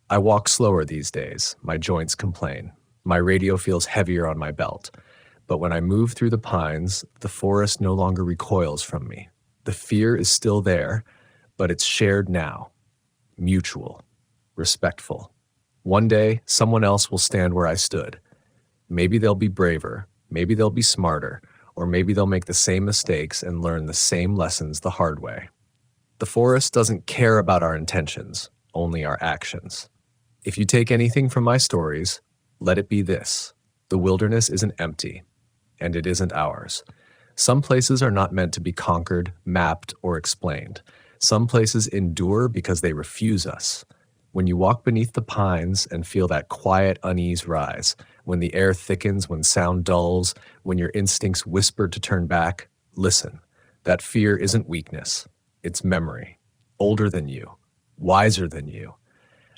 I walk slower these days. My joints complain. My radio feels heavier on my belt. But when I move through the pines, the forest no longer recoils from me. The fear is still there, but it's shared now. Mutual. Respectful. One day, someone else will stand where I stood. Maybe they'll be braver. Maybe they'll be smarter. Or maybe they'll make the same mistakes and learn the same lessons the hard way. The forest doesn't care about our intentions, only our actions. If you take anything from my stories, let it be this. The wilderness isn't empty, and it isn't ours. Some places are not meant to be conquered, mapped, or explained. Some places endure because they refuse us. When you walk beneath the pines and feel that quiet unease rise, when the air thickens, when sound dulls, when your instincts whisper to turn back, listen. That fear isn't weakness. It's memory. Older than you. Wiser than you.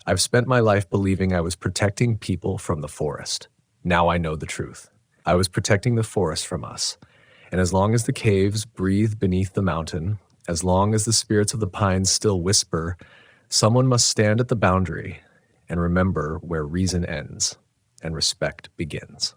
I've spent my life believing I was protecting people from the forest. Now I know the truth. I was protecting the forest from us. And as long as the caves breathe beneath the mountain, as long as the spirits of the pines still whisper, someone must stand at the boundary and remember where reason ends and respect begins.